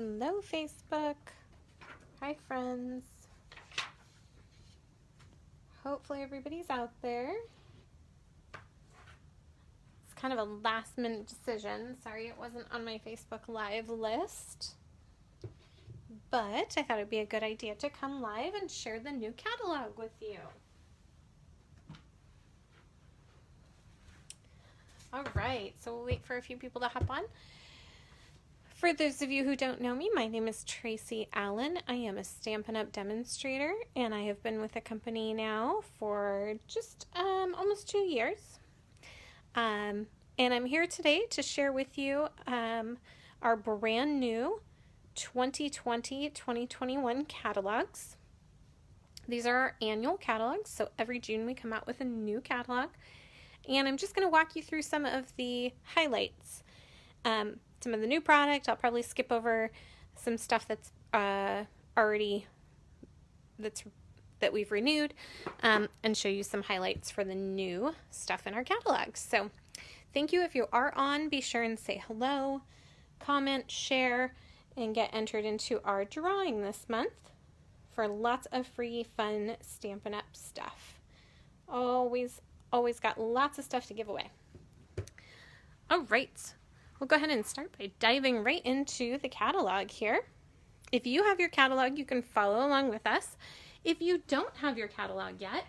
Hello, Facebook. Hi, friends. Hopefully everybody's out there. It's kind of a last minute decision. Sorry it wasn't on my Facebook Live list. But I thought it'd be a good idea to come live and share the new catalog with you. All right, so we'll wait for a few people to hop on. For those of you who don't know me, my name is Tracy Allen. I am a Stampin' Up! Demonstrator, and I have been with the company now for just almost 2 years. And I'm here today to share with you our brand new 2020-2021 catalogs. These are our annual catalogs, so every June we come out with a new catalog. And I'm just going to walk you through some of the highlights. Some of the new product. I'll probably skip over some stuff that's already that we've renewed, and show you some highlights for the new stuff in our catalog. So thank you. If you are on, be sure and say hello, comment, share, and get entered into our drawing this month for lots of free fun Stampin' Up! Stuff. Always got lots of stuff to give away. All right. We'll go ahead and start by diving right into the catalog here. If you have your catalog, you can follow along with us. If you don't have your catalog yet,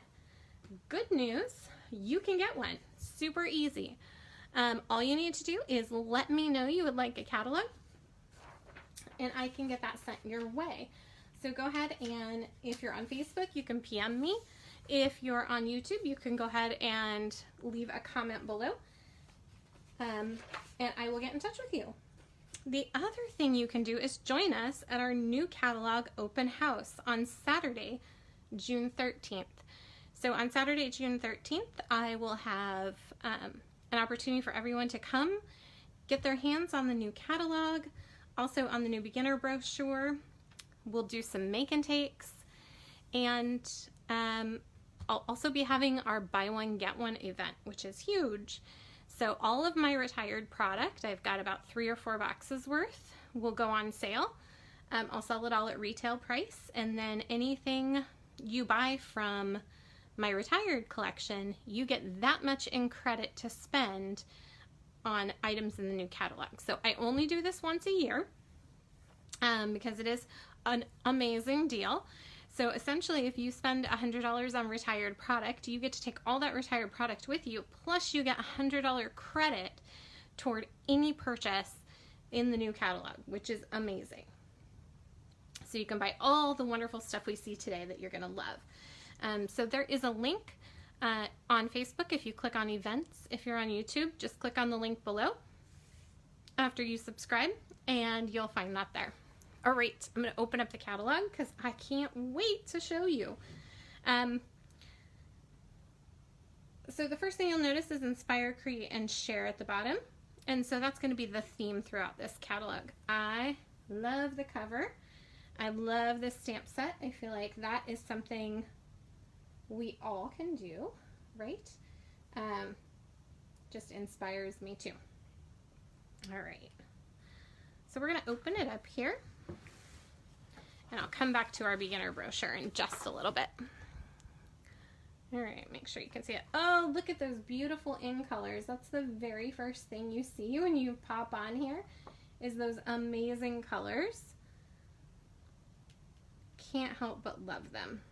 good news, you can get one. Super easy. All you need to do is let me know you would like a catalog, and I can get that sent your way. So go ahead, and if you're on Facebook, you can PM me. If you're on YouTube, you can go ahead and leave a comment below. And I will get in touch with you. The other thing you can do is join us at our new catalog open house on Saturday, June 13th. So on Saturday, June 13th, I will have an opportunity for everyone to come, get their hands on the new catalog, also on the new beginner brochure. We'll do some make and takes, and I'll also be having our buy one, get one event, which is huge. So all of my retired product, I've got about 3 or 4 boxes worth, will go on sale. I'll sell it all at retail price, and then anything you buy from my retired collection, you get that much in credit to spend on items in the new catalog. So I only do this once a year because it is an amazing deal. So essentially, if you spend $100 on retired product, you get to take all that retired product with you, plus you get $100 credit toward any purchase in the new catalog, which is amazing. So you can buy all the wonderful stuff we see today that you're going to love. So there is a link on Facebook if you click on events. If you're on YouTube, just click on the link below after you subscribe, and you'll find that there. All right, I'm going to open up the catalog because I can't wait to show you. So the first thing you'll notice is Inspire, Create, and Share at the bottom. And so that's going to be the theme throughout this catalog. I love the cover. I love this stamp set. I feel like that is something we all can do, right? Just inspires me too. All right. So we're going to open it up here. And I'll come back to our beginner brochure in just a little bit. All right, make sure you can see it. Oh, look at those beautiful in colors. That's the very first thing you see when you pop on here, is those amazing colors. Can't help but love them.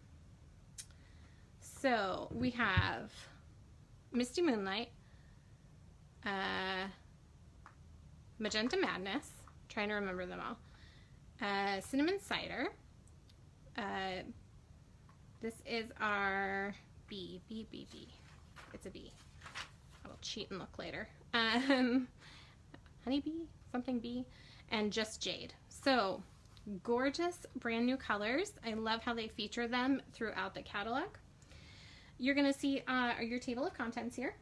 So we have Misty Moonlight, Magenta Madness, trying to remember them all. Cinnamon Cider. This is our B. It's a B. I will cheat and look later. Honeybee, something bee, and Just Jade. So gorgeous brand new colors. I love how they feature them throughout the catalog. You're going to see your table of contents here.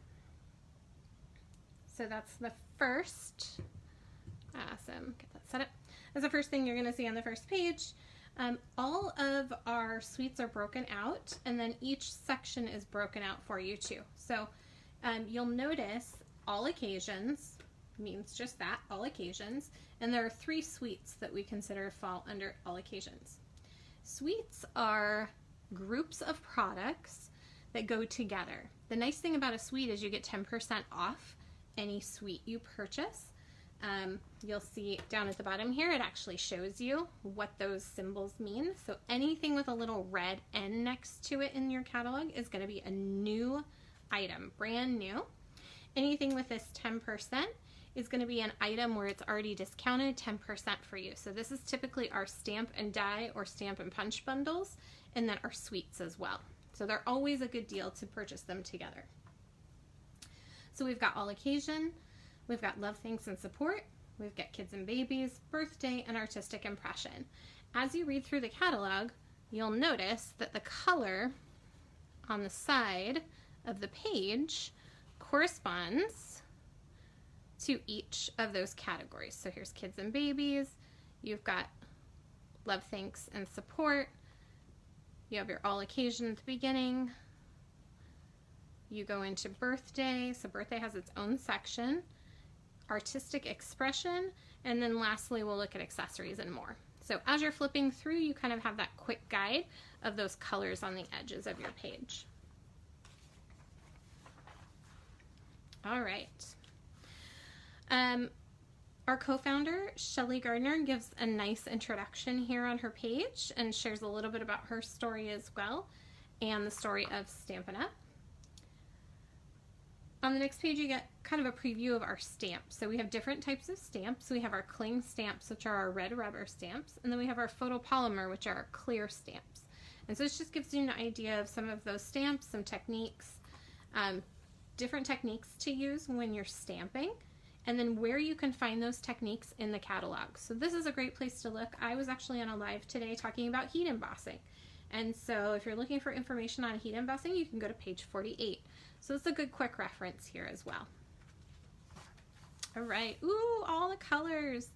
So that's the first. Awesome. Get that set up. That's the first thing you're going to see on the first page. All of our suites are broken out, and then each section is broken out for you too. So you'll notice all occasions, means just that, all occasions. And there are 3 suites that we consider fall under all occasions. Suites are groups of products that go together. The nice thing about a suite is you get 10% off any suite you purchase. You'll see down at the bottom here, it actually shows you what those symbols mean. So anything with a little red N next to it in your catalog is going to be a new item, brand new. Anything with this 10% is going to be an item where it's already discounted 10% for you. So this is typically our stamp and die or stamp and punch bundles, and then our suites as well. So they're always a good deal to purchase them together. So we've got all occasion, we've got love, thanks, and support, we've got kids and babies, birthday, and artistic impression. As you read through the catalog, you'll notice that the color on the side of the page corresponds to each of those categories. So here's kids and babies, you've got love, thanks, and support, you have your all occasion at the beginning, you go into birthday, so birthday has its own section, artistic expression, and then lastly we'll look at accessories and more. So as you're flipping through, you kind of have that quick guide of those colors on the edges of your page. All right. Our co-founder, Shelly Gardner, gives a nice introduction here on her page and shares a little bit about her story as well and the story of Stampin' Up. On the next page, you get kind of a preview of our stamps. So we have different types of stamps. We have our cling stamps, which are our red rubber stamps, and then we have our photopolymer, which are our clear stamps. And so this just gives you an idea of some of those stamps, some techniques, different techniques to use when you're stamping, and then where you can find those techniques in the catalog. So this is a great place to look. I was actually on a live today talking about heat embossing. And so if you're looking for information on heat embossing, you can go to page 48. So it's a good quick reference here as well. All right, ooh, all the colors.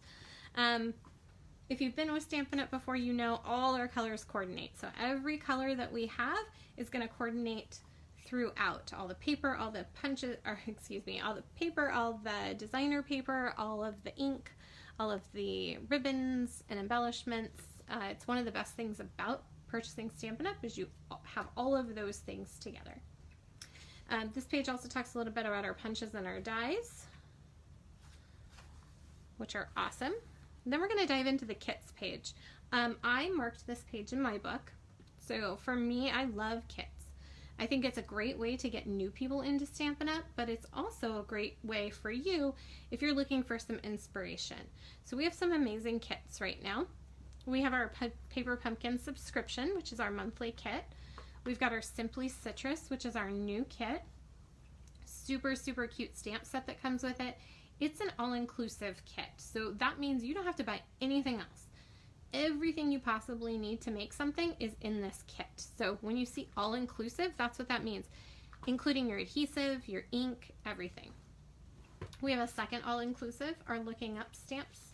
If you've been with Stampin' Up before, you know all our colors coordinate. So every color that we have is gonna coordinate throughout. All the paper, all the punches, or excuse me, all the paper, all the designer paper, all of the ink, all of the ribbons and embellishments. It's one of the best things about purchasing Stampin' Up is you have all of those things together. This page also talks a little bit about our punches and our dies, which are awesome. And then we're going to dive into the kits page. I marked this page in my book. So for me, I love kits. I think it's a great way to get new people into Stampin' Up, but it's also a great way for you if you're looking for some inspiration. So we have some amazing kits right now. We have our Paper Pumpkin subscription, which is our monthly kit. We've got our Simply Citrus, which is our new kit. Super, super cute stamp set that comes with it. It's an all-inclusive kit, so that means you don't have to buy anything else. Everything you possibly need to make something is in this kit. So when you see all-inclusive, that's what that means, including your adhesive, your ink, everything. We have a second all-inclusive, our Looking Up Stamps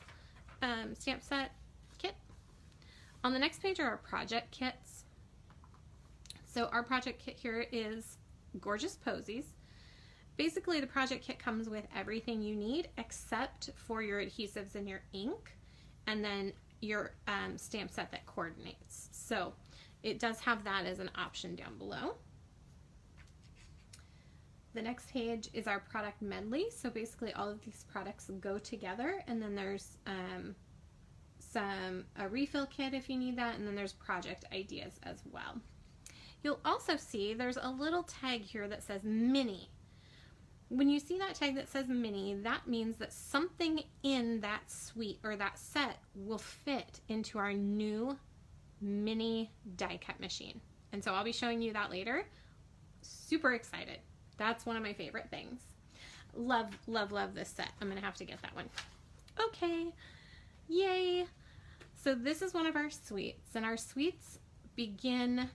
stamp set kit. On the next page are our project kits. So our project kit here is Gorgeous Posies. Basically, the project kit comes with everything you need except for your adhesives and your ink, and then your stamp set that coordinates. So it does have that as an option down below. The next page is our product medley. So basically all of these products go together, and then there's a refill kit if you need that, and then there's project ideas as well. You'll also see there's a little tag here that says mini. When you see that tag that says mini, that means that something in that suite or that set will fit into our new mini die cut machine. And so I'll be showing you that later. Super excited. That's one of my favorite things. Love, love, love this set. I'm gonna have to get that one. Okay, yay. So this is one of our suites, and our suites begin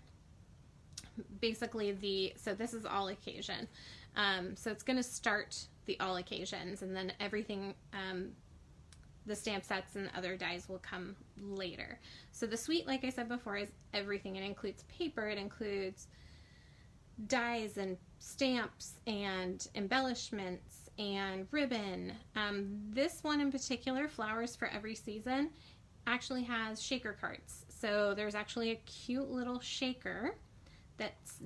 basically so this is all occasion. So it's going to start the all occasions, and then everything, the stamp sets and other dies will come later. So the suite, like I said before, is everything. It includes paper, it includes dies and stamps and embellishments and ribbon. This one in particular, Flowers for Every Season, actually has shaker cards. So there's actually a cute little shaker that's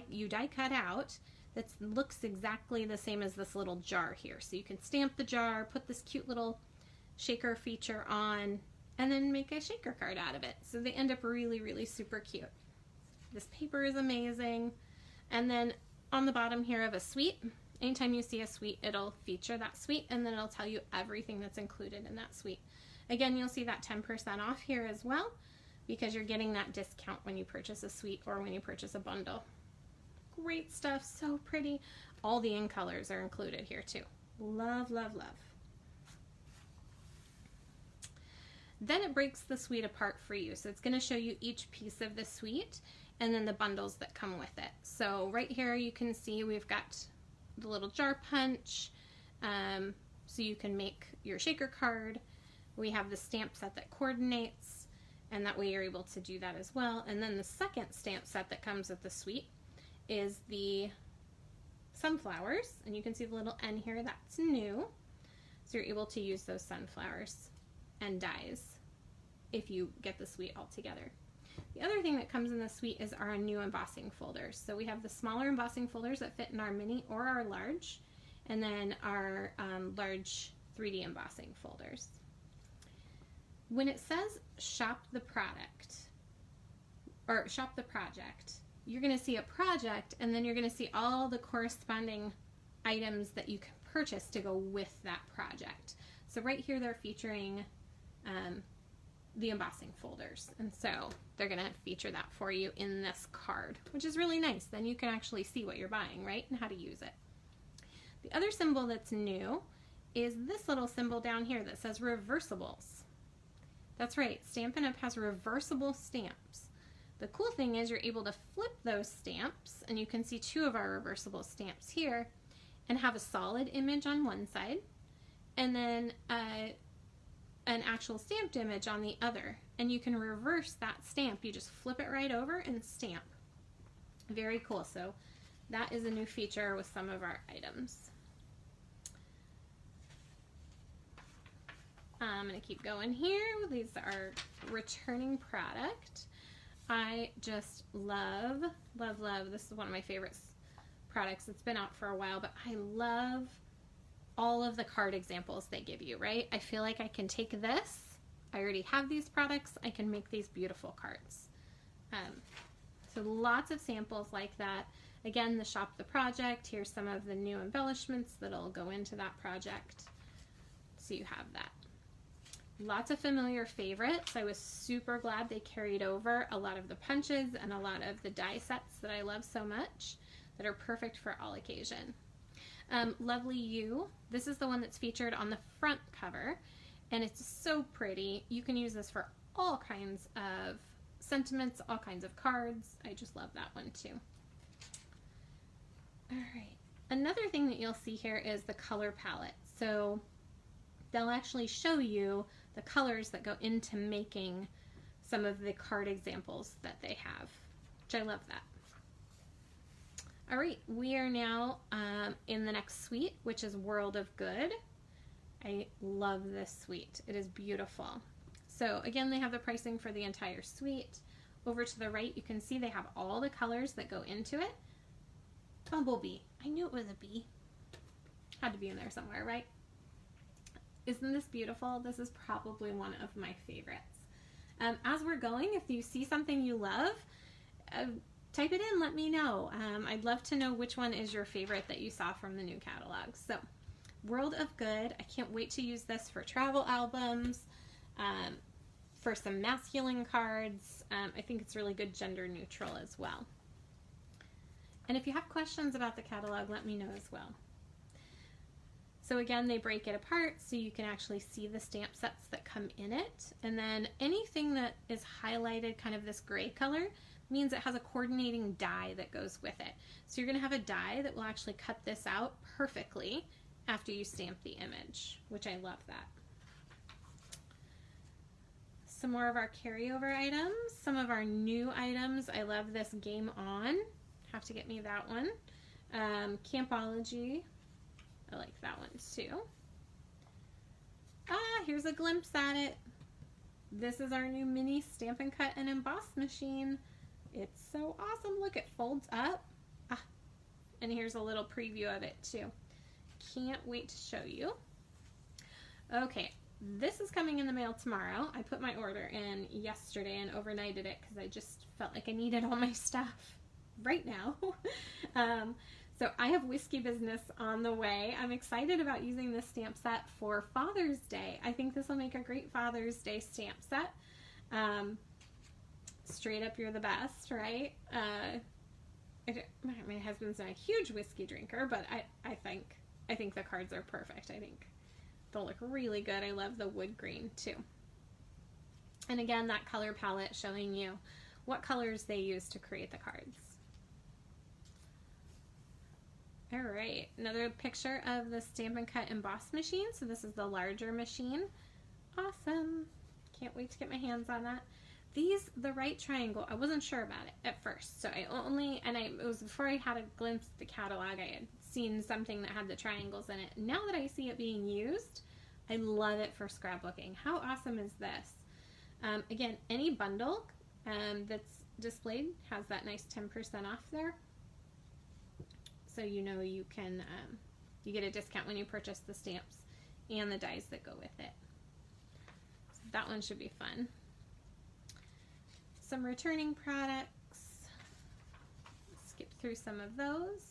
you die cut out that looks exactly the same as this little jar here. So you can stamp the jar, put this cute little shaker feature on, and then make a shaker card out of it. So they end up really, really super cute. This paper is amazing. And then on the bottom here of a suite, anytime you see a suite, it'll feature that suite, and then it'll tell you everything that's included in that suite. Again, you'll see that 10% off here as well, because you're getting that discount when you purchase a suite or when you purchase a bundle. Great stuff, so pretty. All the in colors are included here too. Love, love, love. Then it breaks the suite apart for you. So it's going to show you each piece of the suite and then the bundles that come with it. So right here you can see we've got the little jar punch, so you can make your shaker card. We have the stamp set that coordinates, and that way you're able to do that as well. And then the second stamp set that comes with the suite is the sunflowers, and you can see the little N here, that's new. So you're able to use those sunflowers and dies if you get the suite all together. The other thing that comes in the suite is our new embossing folders. So we have the smaller embossing folders that fit in our mini or our large, and then our large 3D embossing folders. When it says shop the product, or shop the project, you're going to see a project, and then you're going to see all the corresponding items that you can purchase to go with that project. So right here they're featuring the embossing folders, and so they're going to feature that for you in this card, which is really nice. Then you can actually see what you're buying, right, and how to use it. The other symbol that's new is this little symbol down here that says reversibles. That's right, Stampin' Up! Has reversible stamps. The cool thing is you're able to flip those stamps, and you can see two of our reversible stamps here, and have a solid image on one side, and then an actual stamped image on the other, and you can reverse that stamp. You just flip it right over and stamp. Very cool. So that is a new feature with some of our items. I'm going to keep going here. These are returning product. I just love, love, love. This is one of my favorite products. It's been out for a while, but I love all of the card examples they give you, right? I feel like I can take this. I already have these products. I can make these beautiful cards. So lots of samples like that. Again, the shop the project. Here's some of the new embellishments that'll go into that project. So you have that. Lots of familiar favorites. I was super glad they carried over a lot of the punches and a lot of the die sets that I love so much that are perfect for all occasion. Lovely You. This is the one that's featured on the front cover, and it's so pretty. You can use this for all kinds of sentiments, all kinds of cards. I just love that one too. All right. Another thing that you'll see here is the color palette. So they'll actually show you the colors that go into making some of the card examples that they have, which I love that. All right, we are now in the next suite, which is World of Good. I love this suite. It is beautiful. So again, they have the pricing for the entire suite. Over to the right, you can see they have all the colors that go into it. Bumblebee. I knew it was a bee. Had to be in there somewhere, right? Isn't this beautiful? This is probably one of my favorites. As we're going, if you see something you love, type it in, let me know. I'd love to know which one is your favorite that you saw from the new catalog. So, World of Good. I can't wait to use this for travel albums, for some masculine cards. I think it's really good gender neutral as well. And if you have questions about the catalog, let me know as well. So again, they break it apart so you can actually see the stamp sets that come in it. And then anything that is highlighted kind of this gray color means it has a coordinating die that goes with it. So you're going to have a die that will actually cut this out perfectly after you stamp the image, which I love that. Some more of our carryover items, some of our new items. I love this Game On. Have to get me that one. Campology. I like that one too. Ah, here's a glimpse at it. This is our new mini Stampin' Cut and Emboss machine. It's so awesome. Look, it folds up. Ah, and here's a little preview of it too. Can't wait to show you. Okay, this is coming in the mail tomorrow. I put my order in yesterday and overnighted it because I just felt like I needed all my stuff right now. So I have Whiskey Business on the way. I'm excited about using this stamp set for Father's Day. I think this will make a great Father's Day stamp set. Straight up, you're the best, right? My husband's not a huge whiskey drinker, but I think the cards are perfect. I think they'll look really good. I love the wood green too. And again, that color palette showing you what colors they use to create the cards. All right, another picture of the Stampin' Cut Emboss machine. So this is the larger machine. Awesome. Can't wait to get my hands on that. The right triangle, I wasn't sure about it at first. So it was before I had a glimpse of the catalog. I had seen something that had the triangles in it. Now that I see it being used, I love it for scrapbooking. How awesome is this? Again, any bundle that's displayed has that nice 10% off there. So you know you can, you get a discount when you purchase the stamps and the dies that go with it. So that one should be fun. Some returning products. Skip through some of those.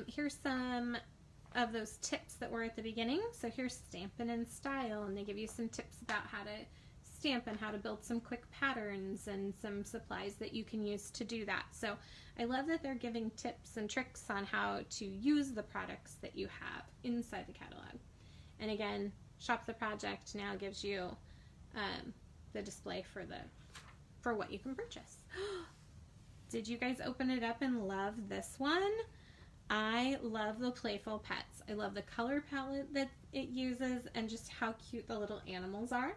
Here's some of those tips that were at the beginning. So here's Stampin' in Style, and they give you some tips about how to stamp and how to build some quick patterns and some supplies that you can use to do that. So I love that they're giving tips and tricks on how to use the products that you have inside the catalog. And again, Shop the Project now gives you the display for what you can purchase. Did you guys open it up and love this one? I love the Playful Pets. I love the color palette that it uses and just how cute the little animals are.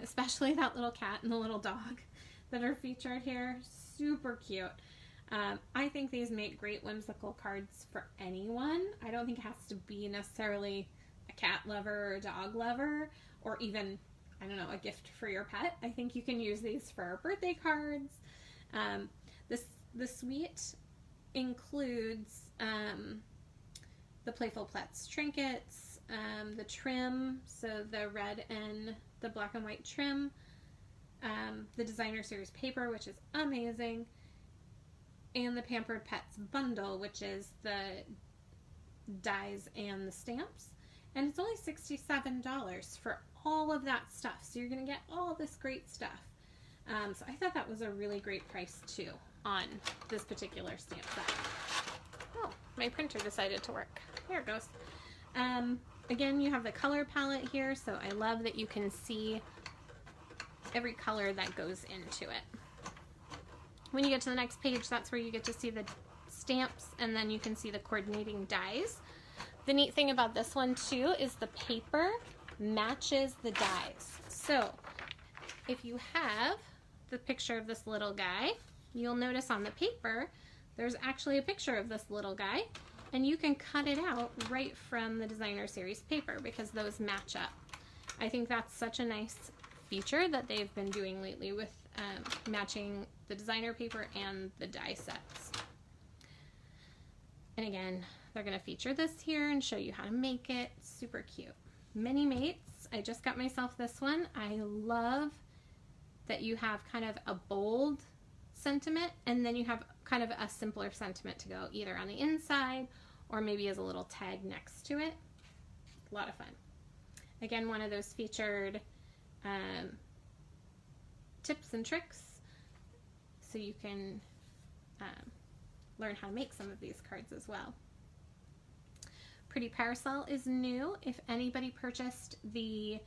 Especially that little cat and the little dog that are featured here. Super cute. I think these make great whimsical cards for anyone. I don't think it has to be necessarily a cat lover or a dog lover, or even, I don't know, a gift for your pet. I think you can use these for birthday cards. The suite includes the Playful Pets trinkets, the trim, so the red and the black and white trim, the Designer Series paper, which is amazing, and the Pampered Pets bundle, which is the dies and the stamps. And it's only $67 for all of that stuff. So you're going to get all this great stuff. So I thought that was a really great price too on this particular stamp set. Oh, my printer decided to work. There it goes. Again, you have the color palette here, so I love that you can see every color that goes into it. When you get to the next page, that's where you get to see the stamps, and then you can see the coordinating dies. The neat thing about this one too is the paper matches the dies. So if you have the picture of this little guy, you'll notice on the paper there's actually a picture of this little guy, and you can cut it out right from the Designer Series paper because those match up. I think that's such a nice feature that they've been doing lately with matching the designer paper and the die sets. And again, they're going to feature this here and show you how to make it. Super cute. Mini Mates. I just got myself this one. I love that you have kind of a bold sentiment, and then you have kind of a simpler sentiment to go either on the inside or maybe as a little tag next to it. A lot of fun. Again, one of those featured tips and tricks so you can learn how to make some of these cards as well. Pretty Parasol is new. If anybody purchased the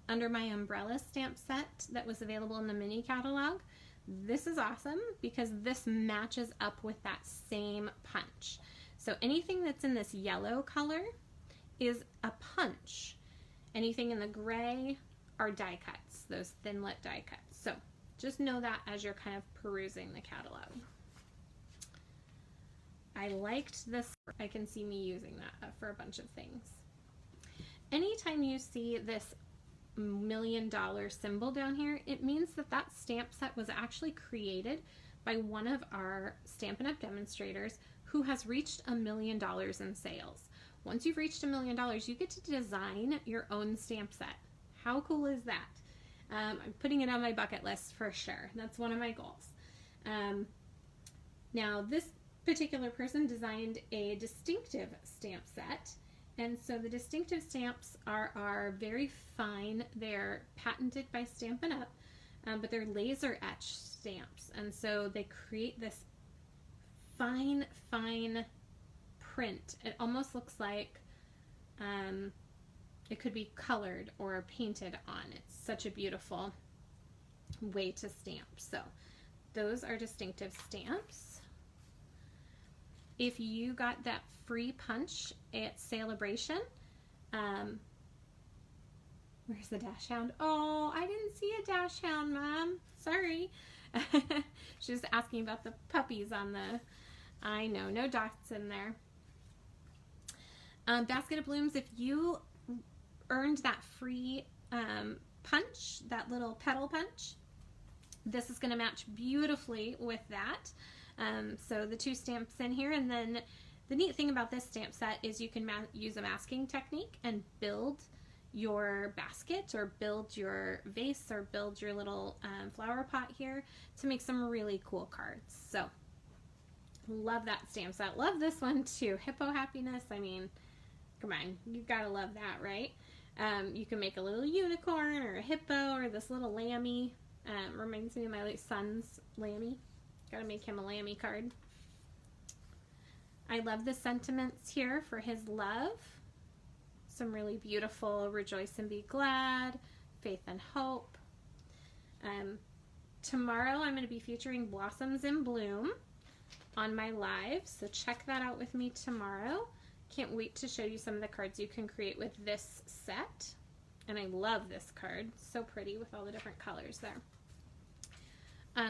Under My Umbrella stamp set that was available in the mini catalog, this is awesome because this matches up with that same punch. So anything that's in this yellow color is a punch. Anything in the gray are die cuts, those thinlet die cuts. So just know that as you're kind of perusing the catalog. I liked this. I can see me using that for a bunch of things. Anytime you see this $1 million symbol down here, it means that that stamp set was actually created by one of our Stampin' Up! Demonstrators who has reached $1 million in sales. Once you've reached $1 million, you get to design your own stamp set. How cool is that? I'm putting it on my bucket list for sure. That's one of my goals. Now, this particular person designed a distinctive stamp set. And so the distinctive stamps are very fine. They're patented by Stampin' Up, but they're laser etched stamps. And so they create this fine, fine print. It almost looks like it could be colored or painted on. It's such a beautiful way to stamp. So those are distinctive stamps. If you got that free punch at Celebration, where's the dash hound? Oh, I didn't see a dash hound, Mom. Sorry. She was asking about the puppies on the, I know, no dots in there. Basket of Blooms, if you earned that free punch, that little petal punch, this is going to match beautifully with that. So the two stamps in here, and then the neat thing about this stamp set is you can use a masking technique and build your basket or build your vase or build your little flower pot here to make some really cool cards. So love that stamp set. Love this one too. Hippo Happiness. I mean, come on, you gotta love that, right? You can make a little unicorn or a hippo or this little lammy. Reminds me of my late son's lammy. Gotta make him a lammy card. I love the sentiments here for his love. Some really beautiful rejoice and be glad, faith and hope. Tomorrow I'm going to be featuring Blossoms in Bloom on my live, so check that out with me tomorrow. Can't wait to show you some of the cards you can create with this set. And I love this card. So pretty with all the different colors there.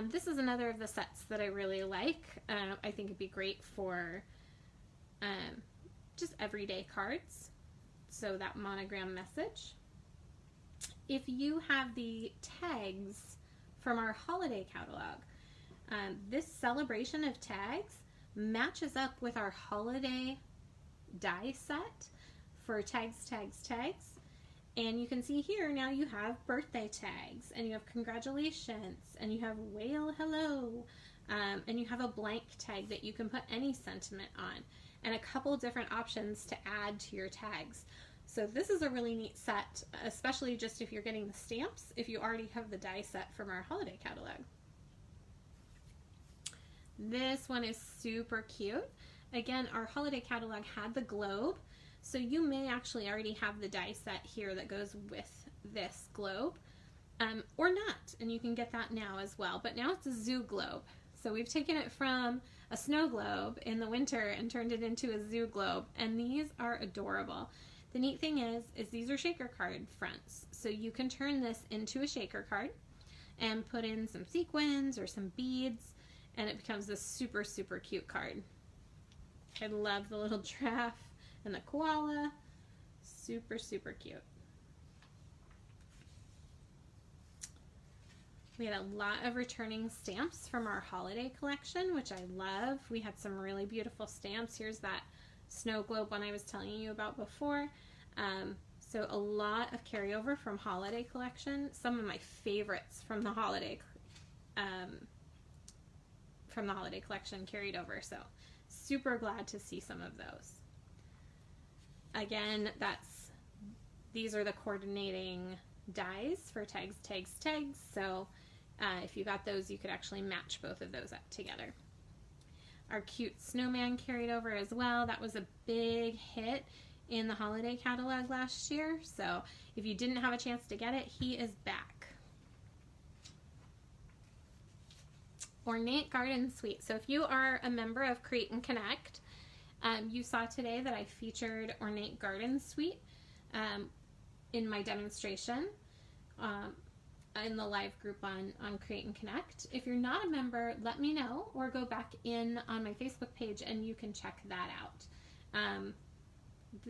This is another of the sets that I really like. I think it'd be great for just everyday cards. So that monogram message. If you have the tags from our holiday catalog, this celebration of tags matches up with our holiday die set for tags, tags, tags. And you can see here now you have birthday tags, and you have congratulations, and you have whale hello, and you have a blank tag that you can put any sentiment on, and a couple different options to add to your tags. So this is a really neat set, especially just if you're getting the stamps, if you already have the die set from our holiday catalog. This one is super cute. Again, our holiday catalog had the globe, so you may actually already have the die set here that goes with this globe, or not, and you can get that now as well. But now it's a zoo globe. So we've taken it from a snow globe in the winter and turned it into a zoo globe, and these are adorable. The neat thing is these are shaker card fronts, so you can turn this into a shaker card and put in some sequins or some beads, and it becomes this super, super cute card. I love the little giraffe and the koala. Super, super cute. We had a lot of returning stamps from our holiday collection, which I love. We had some really beautiful stamps. Here's that snow globe one I was telling you about before. So a lot of carryover from holiday collection. Some of my favorites from the holiday collection carried over. So super glad to see some of those. Again, these are the coordinating dies for tags, tags, tags. So if you got those, you could actually match both of those up together. Our cute snowman carried over as well. That was a big hit in the holiday catalog last year. So if you didn't have a chance to get it, he is back. Ornate Garden Suite. So if you are a member of Create and Connect, you saw today that I featured Ornate Garden Suite in my demonstration. in the live group on Create and Connect. If you're not a member, let me know, or go back in on my Facebook page and you can check that out.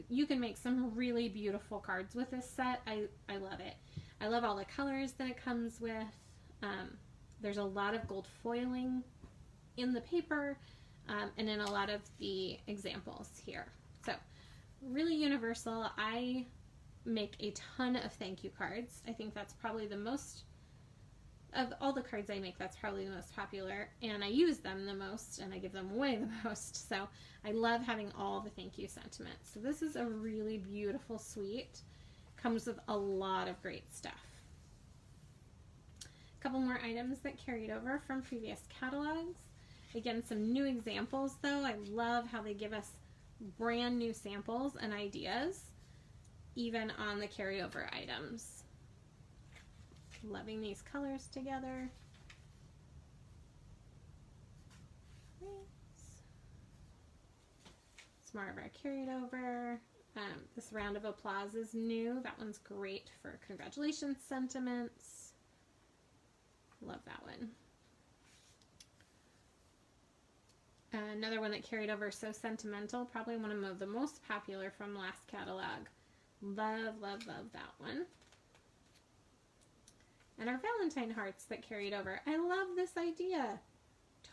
You can make some really beautiful cards with this set. I love it. I love all the colors that it comes with. There's a lot of gold foiling in the paper and in a lot of the examples here. So really universal. I make a ton of thank you cards. I think that's probably the most, of all the cards I make, that's probably the most popular, and I use them the most, and I give them away the most. So I love having all the thank you sentiments. So this is a really beautiful suite. Comes with a lot of great stuff. A couple more items that carried over from previous catalogs. Again, some new examples though. I love how they give us brand new samples and ideas, even on the carryover items. Loving these colors together. Some more of our carried over. This round of applause is new. That one's great for congratulations sentiments. Love that one. Another one that carried over, so sentimental, probably one of the most popular from last catalog. Love, love, love that one. And our Valentine hearts that carried over. I love this idea.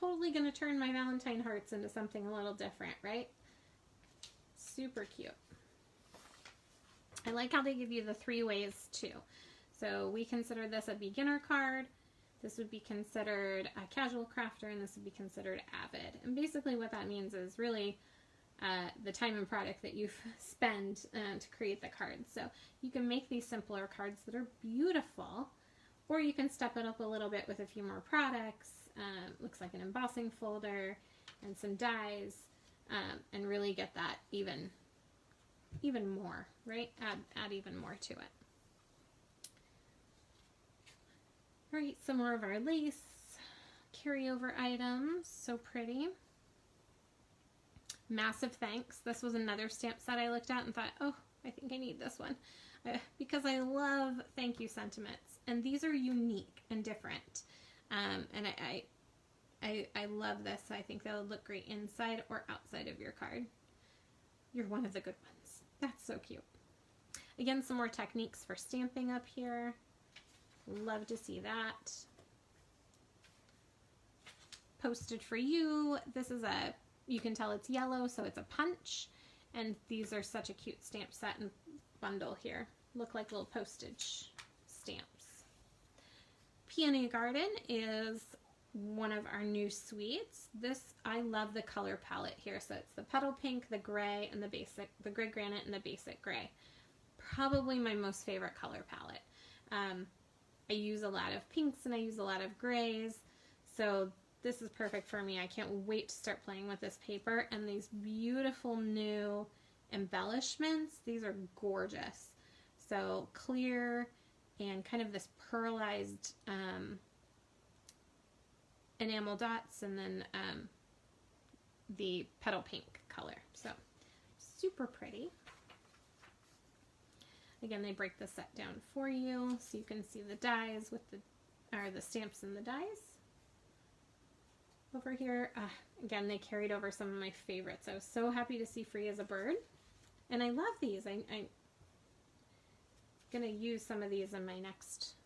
Totally going to turn my Valentine hearts into something a little different, right? Super cute. I like how they give you the 3 ways too. So we consider this a beginner card. This would be considered a casual crafter, and this would be considered avid. And basically what that means is really the time and product that you spend to create the cards. So you can make these simpler cards that are beautiful, or you can step it up a little bit with a few more products. Looks like an embossing folder and some dies, and really get that even more, right? Add even more to it. All right, some more of our lace carryover items. So pretty. Massive thanks. This was another stamp set I looked at and thought, oh, I think I need this one. Because I love thank you sentiments. And these are unique and different. And I love this. I think they'll look great inside or outside of your card. You're one of the good ones. That's so cute. Again, some more techniques for stamping up here. Love to see that. Posted for you. This is you can tell it's yellow, so it's a punch. And these are such a cute stamp set and bundle here. Look like little postage stamps. Peony Garden is one of our new suites. This, I love the color palette here. So it's the petal pink, the gray, and the gray granite and the basic gray. Probably my most favorite color palette. I use a lot of pinks and I use a lot of grays, so this is perfect for me. I can't wait to start playing with this paper. And these beautiful new embellishments, these are gorgeous. So clear and kind of this pearlized enamel dots, and then the petal pink color. So super pretty. Again, they break the set down for you so you can see the dies with the stamps and the dies. Over here, again, they carried over some of my favorites. I was so happy to see Free as a Bird. And I love these. I'm going to use some of these in my next,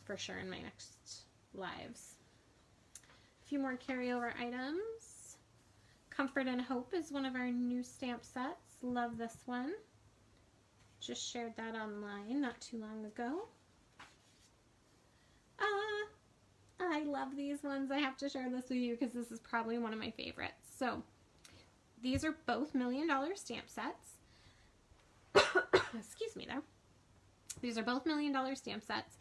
for sure, in my next lives. A few more carryover items. Comfort and Hope is one of our new stamp sets. Love this one. Just shared that online not too long ago. I love these ones. I have to share this with you because this is probably one of my favorites. So these are both $1 Million stamp sets. Excuse me there. These are both $1 Million stamp sets.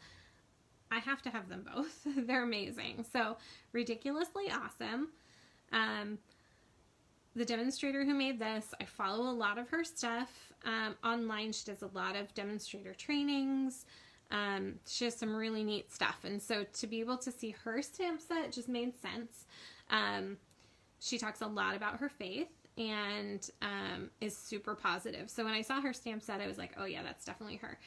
I have to have them both. They're amazing. So ridiculously awesome. The demonstrator who made this, I follow a lot of her stuff online. She does a lot of demonstrator trainings. She has some really neat stuff, and so to be able to see her stamp set just made sense. She talks a lot about her faith and is super positive. So when I saw her stamp set, I was like, oh yeah, that's definitely her.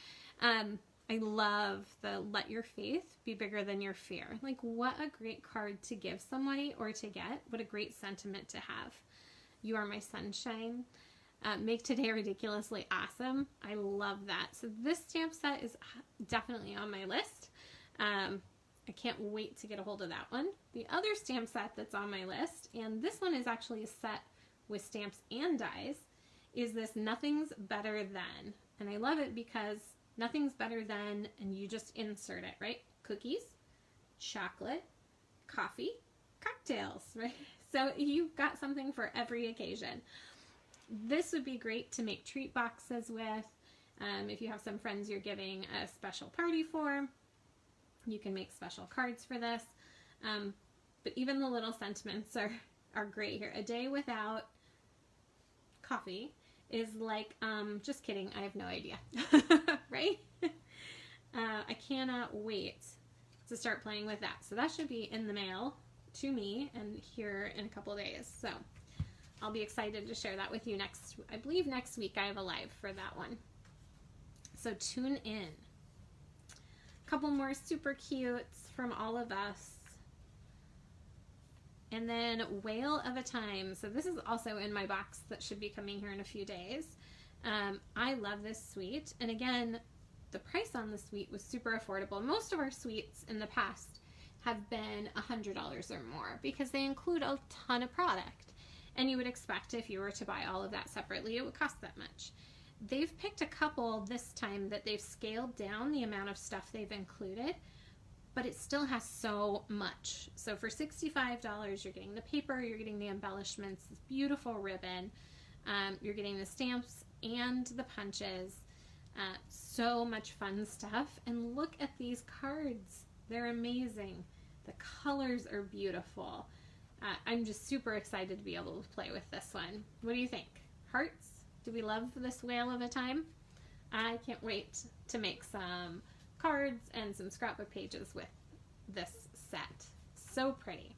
I love the let your faith be bigger than your fear. Like, what a great card to give somebody or to get. What a great sentiment to have. You are my sunshine. Make today ridiculously awesome. I love that. So this stamp set is definitely on my list. I can't wait to get a hold of that one. The other stamp set that's on my list, and this one is actually a set with stamps and dies, is this Nothing's Better Than. And I love it because nothing's better than, and you just insert it, right? Cookies, chocolate, coffee, cocktails, right? So you've got something for every occasion. This would be great to make treat boxes with. If you have some friends you're giving a special party for, you can make special cards for this. But even the little sentiments are great here. A day without coffee is like, just kidding, I have no idea, right? I cannot wait to start playing with that. So that should be in the mail to me and here in a couple days. So I'll be excited to share that with you I believe next week I have a live for that one. So tune in. A couple more super cutes from all of us. And then Whale of a Time. So this is also in my box that should be coming here in a few days. I love this suite. And again, the price on the suite was super affordable. Most of our suites in the past have been $100 or more because they include a ton of product. And you would expect if you were to buy all of that separately, it would cost that much. They've picked a couple this time that they've scaled down the amount of stuff they've included, but it still has so much. So for $65, you're getting the paper, you're getting the embellishments, this beautiful ribbon, you're getting the stamps and the punches, so much fun stuff. And look at these cards. They're amazing. The colors are beautiful. I'm just super excited to be able to play with this one. What do you think? Hearts? Do we love this Whale of a Time? I can't wait to make some cards and some scrapbook pages with this set. So pretty.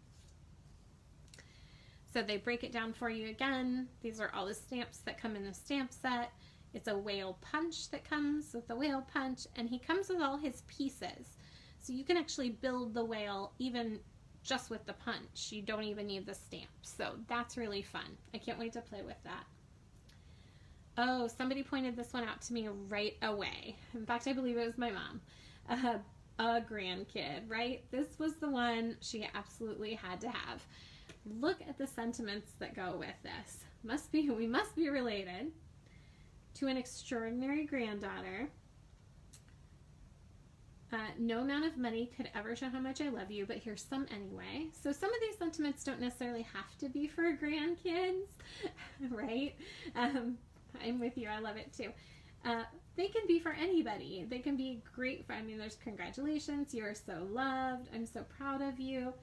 So they break it down for you again. These are all the stamps that come in the stamp set. It's a whale punch that comes with the whale punch, and he comes with all his pieces. So you can actually build the whale even just with the punch. You don't even need the stamp. So that's really fun. I can't wait to play with that. Oh, somebody pointed this one out to me right away. In fact, I believe it was my mom. A grandkid, right? This was the one she absolutely had to have. Look at the sentiments that go with this. We must be related to an extraordinary granddaughter. No amount of money could ever show how much I love you, but here's some anyway. So some of these sentiments don't necessarily have to be for grandkids, right? I'm with you. I love it too. They can be for anybody. They can be great for, I mean, there's congratulations, you are so loved, I'm so proud of you,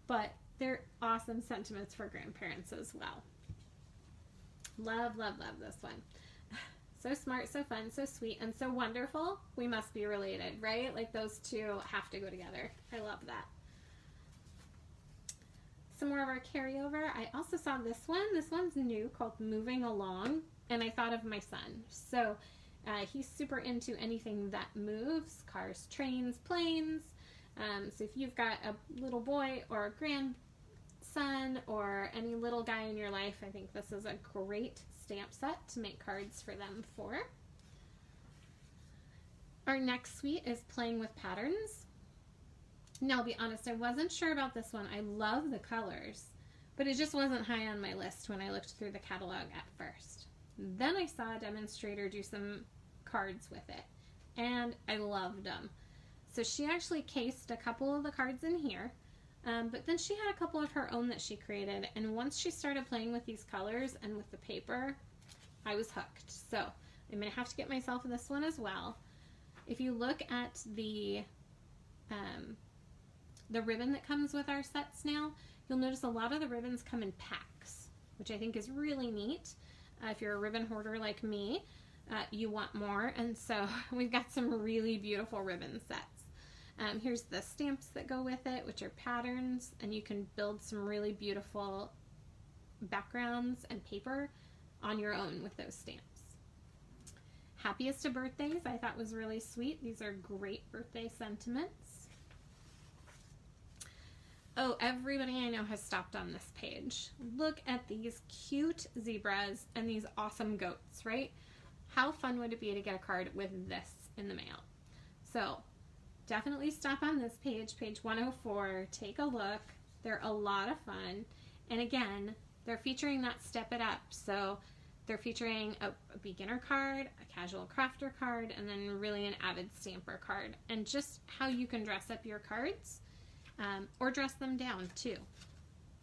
but they're awesome sentiments for grandparents as well. Love, love, love this one. So smart, so fun, so sweet, and so wonderful. We must be related, right? Like those two have to go together. I love that. Some more of our carryover. I also saw this one. This one's new, called Moving Along, and I thought of my son. So he's super into anything that moves, cars, trains, planes. So if you've got a little boy or a grandson or any little guy in your life, I think this is a great stamp set to make cards for them for. Our next suite is Playing with Patterns. Now, I'll be honest, I wasn't sure about this one. I love the colors, but it just wasn't high on my list when I looked through the catalog at first. Then I saw a demonstrator do some cards with it, and I loved them. So she actually cased a couple of the cards in here, but then she had a couple of her own that she created, and once she started playing with these colors and with the paper, I was hooked. So I'm going to have to get myself this one as well. If you look at the ribbon that comes with our sets now, you'll notice a lot of the ribbons come in packs, which I think is really neat. If you're a ribbon hoarder like me, you want more, and so we've got some really beautiful ribbon sets. Here's the stamps that go with it, which are patterns, and you can build some really beautiful backgrounds and paper on your own with those stamps. Happiest of Birthdays I thought was really sweet. These are great birthday sentiments. Oh, everybody I know has stopped on this page. Look at these cute zebras and these awesome goats, right? How fun would it be to get a card with this in the mail? So definitely stop on this page, page 104. Take a look. They're a lot of fun. And again, they're featuring that Step It Up. So they're featuring a beginner card, a casual crafter card, and then really an avid stamper card. And just how you can dress up your cards. Or dress them down too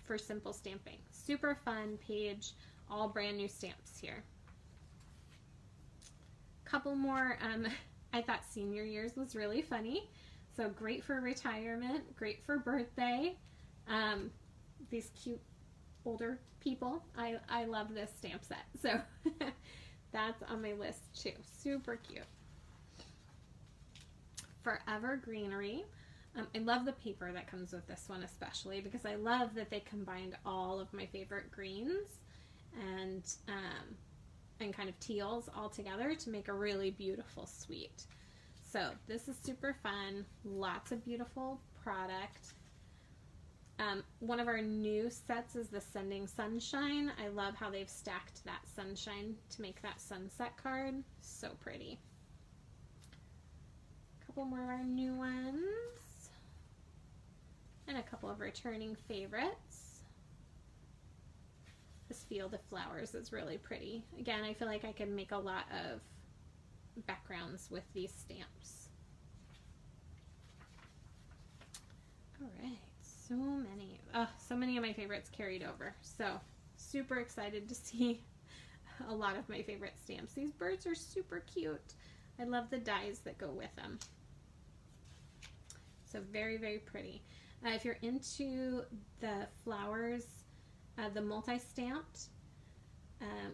for simple stamping. Super fun page, all brand new stamps here. Couple more, I thought senior years was really funny. So great for retirement, great for birthday. These cute older people, I love this stamp set. So that's on my list too, super cute. Forever Greenery. I love the paper that comes with this one especially because I love that they combined all of my favorite greens and kind of teals all together to make a really beautiful suite. So this is super fun, lots of beautiful product. One of our new sets is the Sending Sunshine. I love how they've stacked that sunshine to make that sunset card. So pretty. A couple more of our new ones. And a couple of returning favorites. This Field of Flowers is really pretty. Again, I feel like I can make a lot of backgrounds with these stamps. All right, so many of my favorites carried over. So super excited to see a lot of my favorite stamps. These birds are super cute. I love the dies that go with them. So very, very pretty. If you're into the flowers, the multi-stamped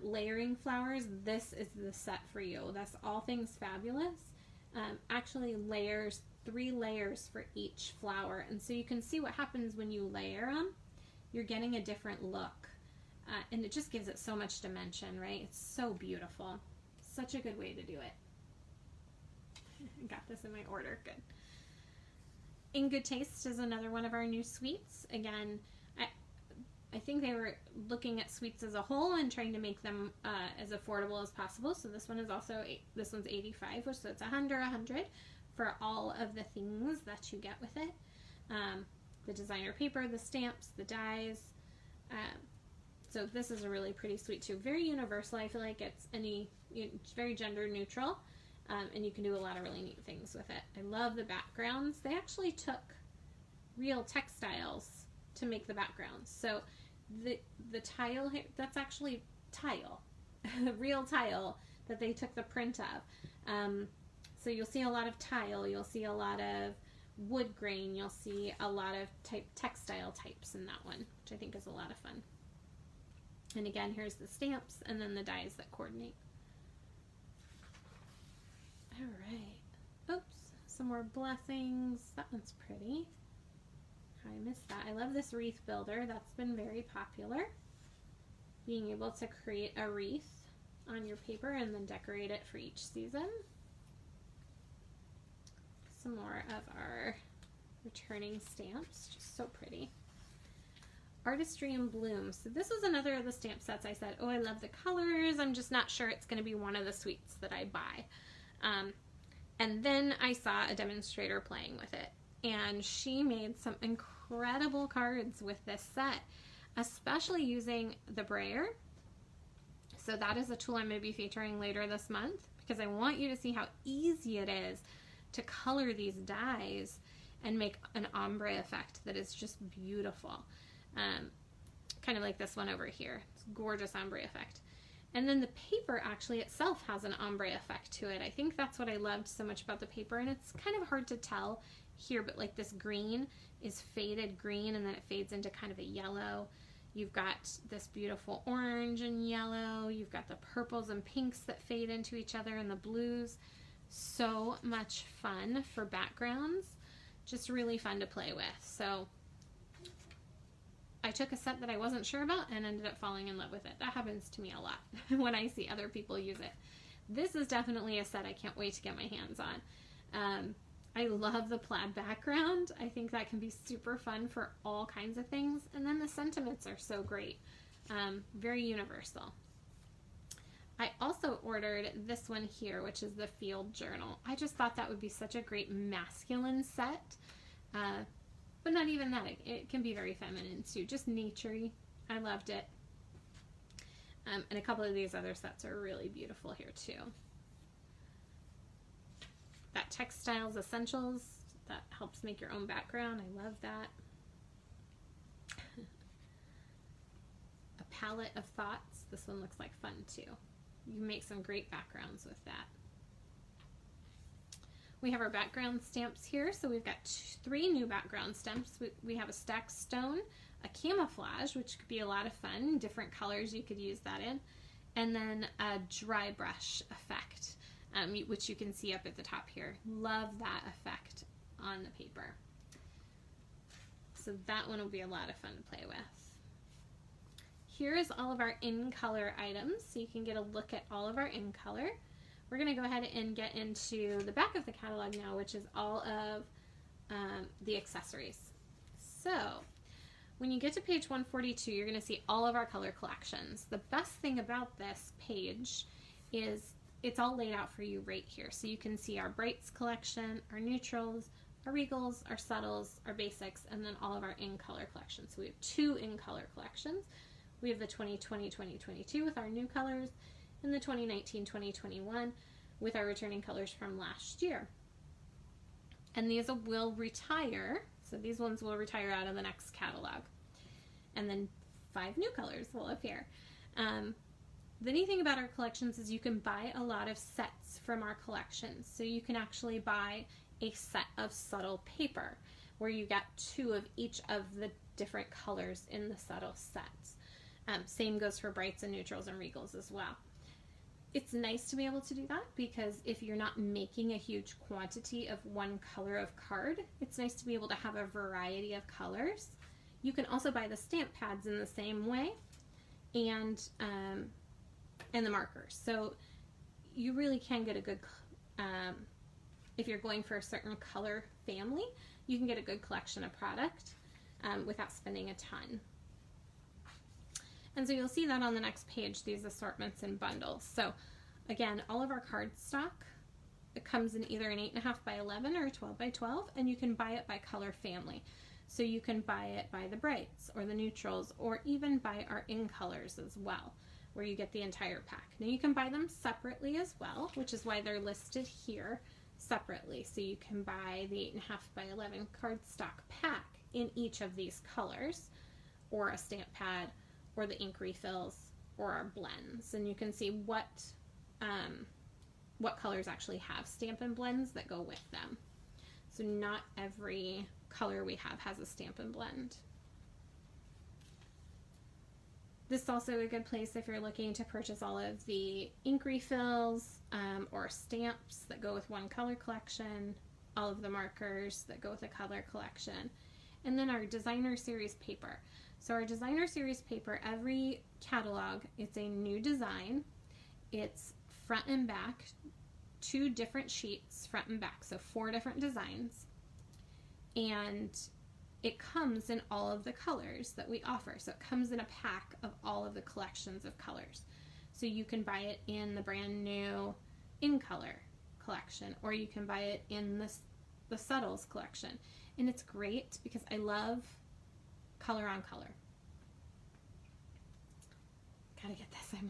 layering flowers, this is the set for you. That's All Things Fabulous. Actually layers, 3 layers for each flower. And so you can see what happens when you layer them. You're getting a different look. And it just gives it so much dimension, right? It's so beautiful. Such a good way to do it. Got this in my order, good. In Good Taste is another one of our new suites. Again, I think they were looking at suites as a whole and trying to make them as affordable as possible. So this one is also, this one's $85, so it's under $100 for all of the things that you get with it. The designer paper, the stamps, the dies. So this is a really pretty suite too. Very universal. I feel like it's very gender neutral. And you can do a lot of really neat things with it. I love the backgrounds. They actually took real textiles to make the backgrounds. So the tile here, that's actually tile, real tile that they took the print of. So you'll see a lot of tile, you'll see a lot of wood grain, you'll see a lot of textile types in that one, which I think is a lot of fun. And again, here's the stamps and then the dies that coordinate. All right. Oops. Some more blessings. That one's pretty. I missed that. I love this wreath builder. That's been very popular. Being able to create a wreath on your paper and then decorate it for each season. Some more of our returning stamps. Just so pretty. Artistry in Bloom. So this was another of the stamp sets I said, oh, I love the colors. I'm just not sure it's going to be one of the suites that I buy. And then I saw a demonstrator playing with it, and she made some incredible cards with this set, especially using the brayer. So that is a tool I'm going to be featuring later this month because I want you to see how easy it is to color these dies and make an ombre effect that is just beautiful. Kind of like this one over here. It's a gorgeous ombre effect. And then the paper actually itself has an ombre effect to it. I think that's what I loved so much about the paper, and it's kind of hard to tell here, but like this green is faded green and then it fades into kind of a yellow. You've got this beautiful orange and yellow. You've got the purples and pinks that fade into each other and the blues. So much fun for backgrounds. Just really fun to play with. So I took a set that I wasn't sure about and ended up falling in love with it. That happens to me a lot when I see other people use it. this is definitely a set I can't wait to get my hands on. I love the plaid background. I think that can be super fun for all kinds of things. And then the sentiments are so great. Very universal. I also ordered this one here, which is the Field Journal. I just thought that would be such a great masculine set. But not even that. It can be very feminine too. Just naturey. I loved it. And a couple of these other sets are really beautiful here too. That Textiles Essentials, that helps make your own background. I love that. A Palette of Thoughts. This one looks like fun too. You can make some great backgrounds with that. We have our background stamps here. So we've got 3 new background stamps. We have a Stacked Stone, a Camouflage, which could be a lot of fun. Different colors you could use that in. And then a Dry Brush effect, which you can see up at the top here. Love that effect on the paper. So that one will be a lot of fun to play with. Here's all of our in-color items, so you can get a look at all of our in-color. We're going to go ahead and get into the back of the catalog now, which is all of the accessories. So when you get to page 142, you're going to see all of our color collections. The best thing about this page is it's all laid out for you right here. So you can see our brights collection, our neutrals, our regals, our subtles, our basics, and then all of our in-color collections. So we have 2 in-color collections. We have the 2020-2022 with our new colors, and the 2019-2021 with our returning colors from last year. And these will retire, so these ones will retire out of the next catalog. And then 5 new colors will appear. The neat thing about our collections is you can buy a lot of sets from our collections. So you can actually buy a set of subtle paper where you get 2 of each of the different colors in the subtle sets. Same goes for brights and neutrals and regals as well. It's nice to be able to do that because if you're not making a huge quantity of one color of card, it's nice to be able to have a variety of colors. You can also buy the stamp pads in the same way and the markers. So you really can get a good, if you're going for a certain color family, you can get a good collection of product without spending a ton. And so you'll see that on the next page, these assortments and bundles. So again, all of our cardstock, it comes in either an 8.5 by 11 or a 12 by 12, and you can buy it by color family. So you can buy it by the brights or the neutrals or even by our in colors as well, where you get the entire pack. Now you can buy them separately as well, which is why they're listed here separately. So you can buy the 8.5 by 11 cardstock pack in each of these colors, or a stamp pad, or the ink refills, or our blends. And you can see what colors actually have Stampin' blends that go with them. So not every color we have has a Stampin' blend. This is also a good place if you're looking to purchase all of the ink refills or stamps that go with one color collection, all of the markers that go with a color collection, and then our designer series paper. So our designer series paper, every catalog, it's a new design. It's front and back, 2 different sheets, front and back, so 4 different designs. And it comes in all of the colors that we offer. So it comes in a pack of all of the collections of colors. So you can buy it in the brand new in color collection, or you can buy it in the subtles collection. And it's great because I love color on color. Gotta get this, I'm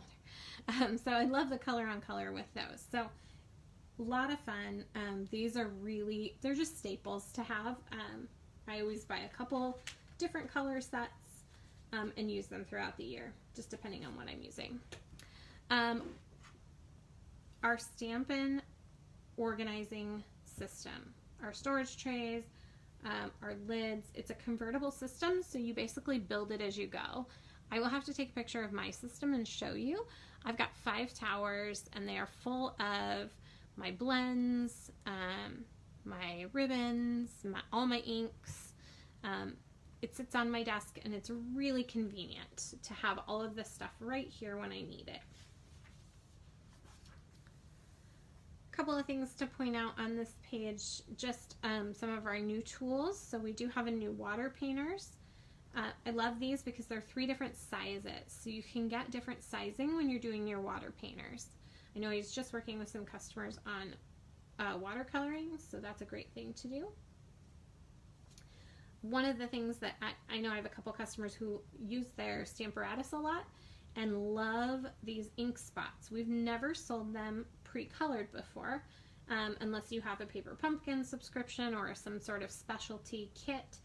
older. So I love the color on color with those. So a lot of fun. These are really, they're just staples to have. I always buy a couple different color sets and use them throughout the year, just depending on what I'm using. Our Stampin' organizing system, our storage trays, our lids, it's a convertible system, so you basically build it as you go. I will have to take a picture of my system and show you. I've got 5 towers and they are full of my blends, my ribbons, all my inks. It sits on my desk and it's really convenient to have all of this stuff right here when I need it. couple of things to point out on this page, just some of our new tools. So we do have a new water painters. I love these because they're 3 different sizes, so you can get different sizing when you're doing your water painters. I know he's just working with some customers on watercoloring, so that's a great thing to do. One of the things that I know I have a couple customers who use their Stamparatus a lot and love these ink spots. We've never sold them pre-colored before, unless you have a Paper Pumpkin subscription or some sort of specialty kit.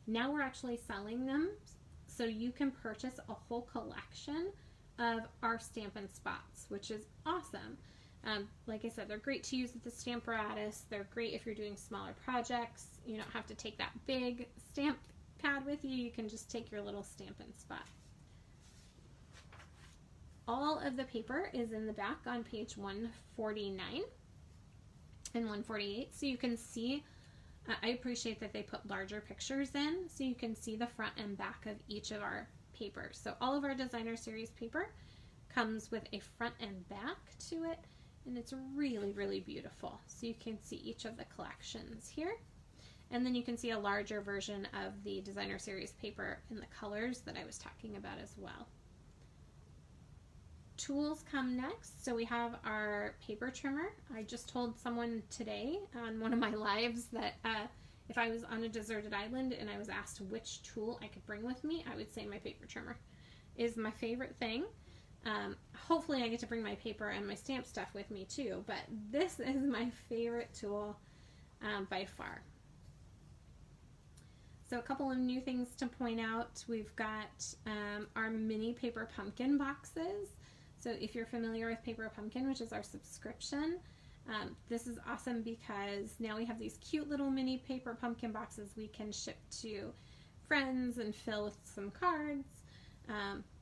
Now we're actually selling them, so you can purchase a whole collection of our Stampin' spots, which is awesome. Like I said, they're great to use with the Stamparatus. They're great if you're doing smaller projects. You don't have to take that big stamp pad with you. You can just take your little Stampin' spot. All of the paper is in the back on page 149 and 148, so you can see. I appreciate that they put larger pictures in so you can see the front and back of each of our papers. So all of our designer series paper comes with a front and back to it, and it's really, really beautiful. So you can see each of the collections here, and then you can see a larger version of the designer series paper in the colors that I was talking about as well. Tools come next. So we have our paper trimmer. I just told someone today on one of my lives that if I was on a deserted island and I was asked which tool I could bring with me, I would say my paper trimmer is my favorite thing. Hopefully I get to bring my paper and my stamp stuff with me too, but this is my favorite tool by far. So a couple of new things to point out. We've got our mini Paper Pumpkin boxes. So if you're familiar with Paper Pumpkin, which is our subscription, this is awesome because now we have these cute little mini Paper Pumpkin boxes we can ship to friends and fill with some cards.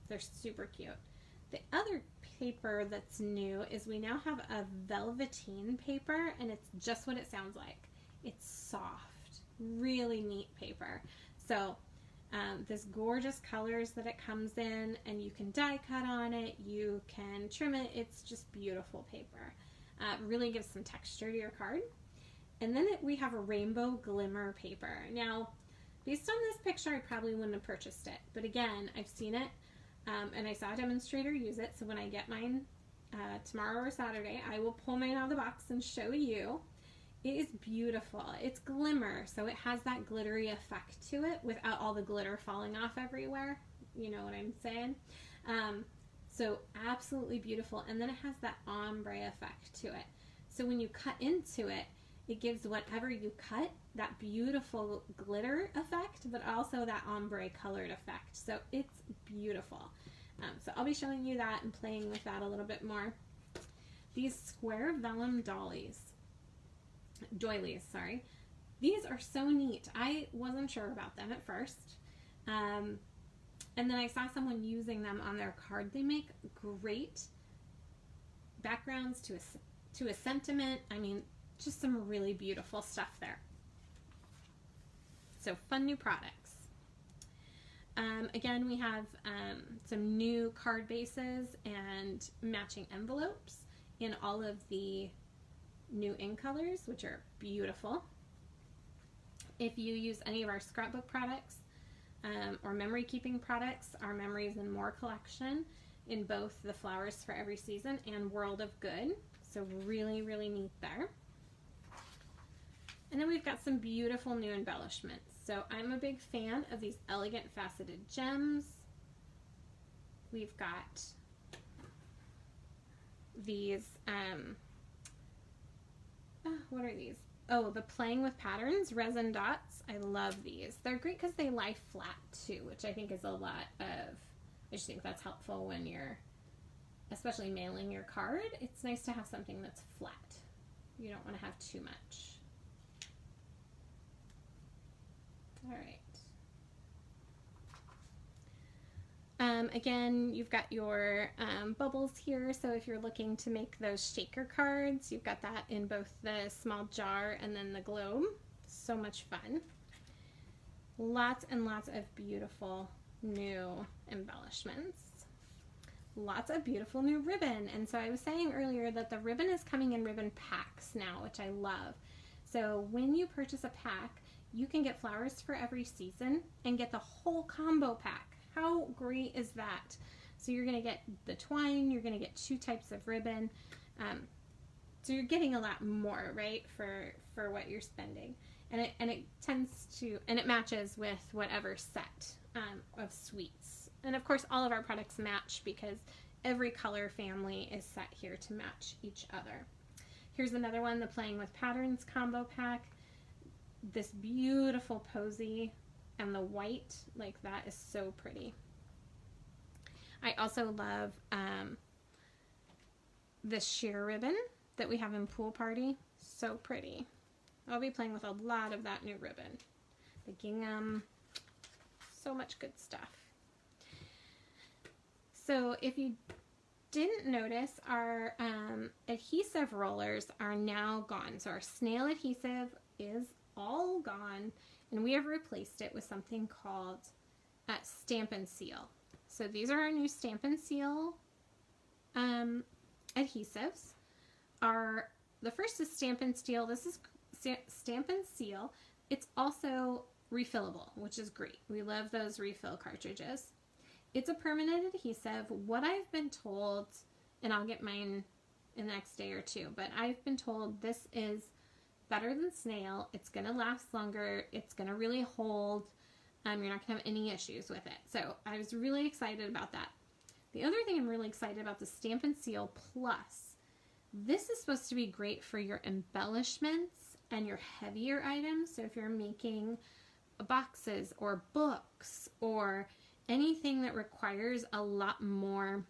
They're super cute. The other paper that's new is we now have a Velveteen paper, and it's just what it sounds like. It's soft, really neat paper. So this gorgeous colors that it comes in, and you can die cut on it, you can trim it. It's just beautiful paper. Really gives some texture to your card. And then we have a rainbow glimmer paper. Now, based on this picture, I probably wouldn't have purchased it, but again, I've seen it, and I saw a demonstrator use it, so when I get mine tomorrow or Saturday, I will pull mine out of the box and show you. It is beautiful. It's glimmer, so it has that glittery effect to it without all the glitter falling off everywhere. You know what I'm saying? So absolutely beautiful. And then it has that ombre effect to it. So when you cut into it, it gives whatever you cut that beautiful glitter effect, but also that ombre colored effect. So it's beautiful. So I'll be showing you that and playing with that a little bit more. These square vellum doilies, sorry. These are so neat. I wasn't sure about them at first. And then I saw someone using them on their card. They make great backgrounds to a sentiment. I mean, just some really beautiful stuff there. So fun new products. Again, we have some new card bases and matching envelopes in all of the new ink colors, which are beautiful. If you use any of our scrapbook products or memory keeping products, our Memories and More collection in both the Flowers for Every Season and World of Good. So really, really neat there. And then we've got some beautiful new embellishments. So I'm a big fan of these elegant faceted gems. We've got these, what are these? Oh, the Playing with Patterns Resin Dots. I love these. They're great because they lie flat too, which I think is a lot of, I just think that's helpful when you're, especially mailing your card. It's nice to have something that's flat. You don't want to have too much. All right. Again, you've got your bubbles here, so if you're looking to make those shaker cards, you've got that in both the small jar and then the globe. So much fun. Lots and lots of beautiful new embellishments. lots of beautiful new ribbon. And so I was saying earlier that the ribbon is coming in ribbon packs now, which I love. So when you purchase a pack, you can get flowers for every season and get the whole combo pack. How great is that? So you're going to get the twine, you're going to get 2 types of ribbon. So you're getting a lot more, right, for what you're spending. And it tends to, and it matches with whatever set of suites. And of course all of our products match because every color family is set here to match each other. Here's another one, the Playing with Patterns combo pack. This beautiful posy and the white, like that is so pretty. I also love this sheer ribbon that we have in Pool Party. So pretty. I'll be playing with a lot of that new ribbon. The gingham, so much good stuff. So if you didn't notice, our adhesive rollers are now gone. So our snail adhesive is all gone, and we have replaced it with something called Stampin' Seal. So these are our new Stampin' Seal adhesives. The first is Stampin' Seal. This is Stampin' Seal. It's also refillable, which is great. We love those refill cartridges. It's a permanent adhesive. What I've been told, and I'll get mine in the next day or two, but I've been told this is better than snail. It's going to last longer. It's going to really hold. You're not going to have any issues with it. So I was really excited about that. The other thing I'm really excited about, the Stampin' Seal Plus. This is supposed to be great for your embellishments and your heavier items. So if you're making boxes or books or anything that requires a lot more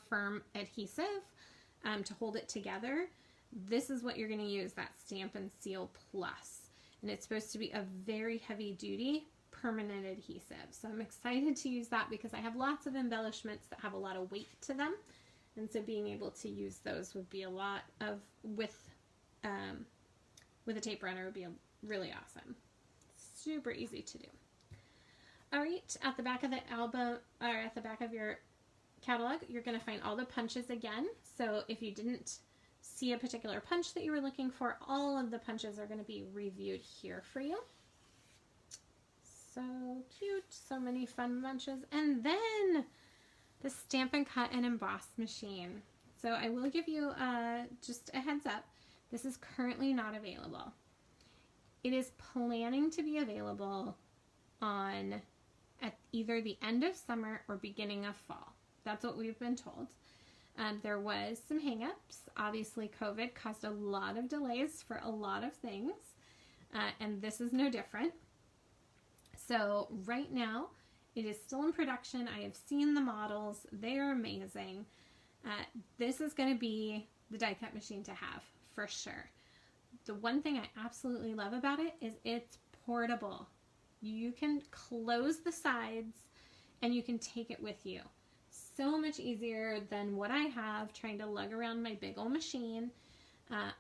firm adhesive to hold it together, this is what you're going to use, that Stampin' Seal Plus. And it's supposed to be a very heavy duty permanent adhesive. So I'm excited to use that because I have lots of embellishments that have a lot of weight to them. And so being able to use those would be a lot of, with a tape runner would be really awesome. Super easy to do. All right, at the back of the album, or at the back of your catalog, you're going to find all the punches again. So if you didn't see a particular punch that you were looking for, all of the punches are going to be reviewed here for you. So cute, so many fun bunches. And then the Stampin' Cut and Emboss machine. So I will give you just a heads up. This is currently not available. It is planning to be available at either the end of summer or beginning of fall. That's what we've been told. There was some hang-ups. Obviously, COVID caused a lot of delays for a lot of things, and this is no different. So right now, it is still in production. I have seen the models. They are amazing. This is going to be the die cut machine to have, for sure. The one thing I absolutely love about it is it's portable. You can close the sides and you can take it with you. So much easier than what I have trying to lug around my big old machine.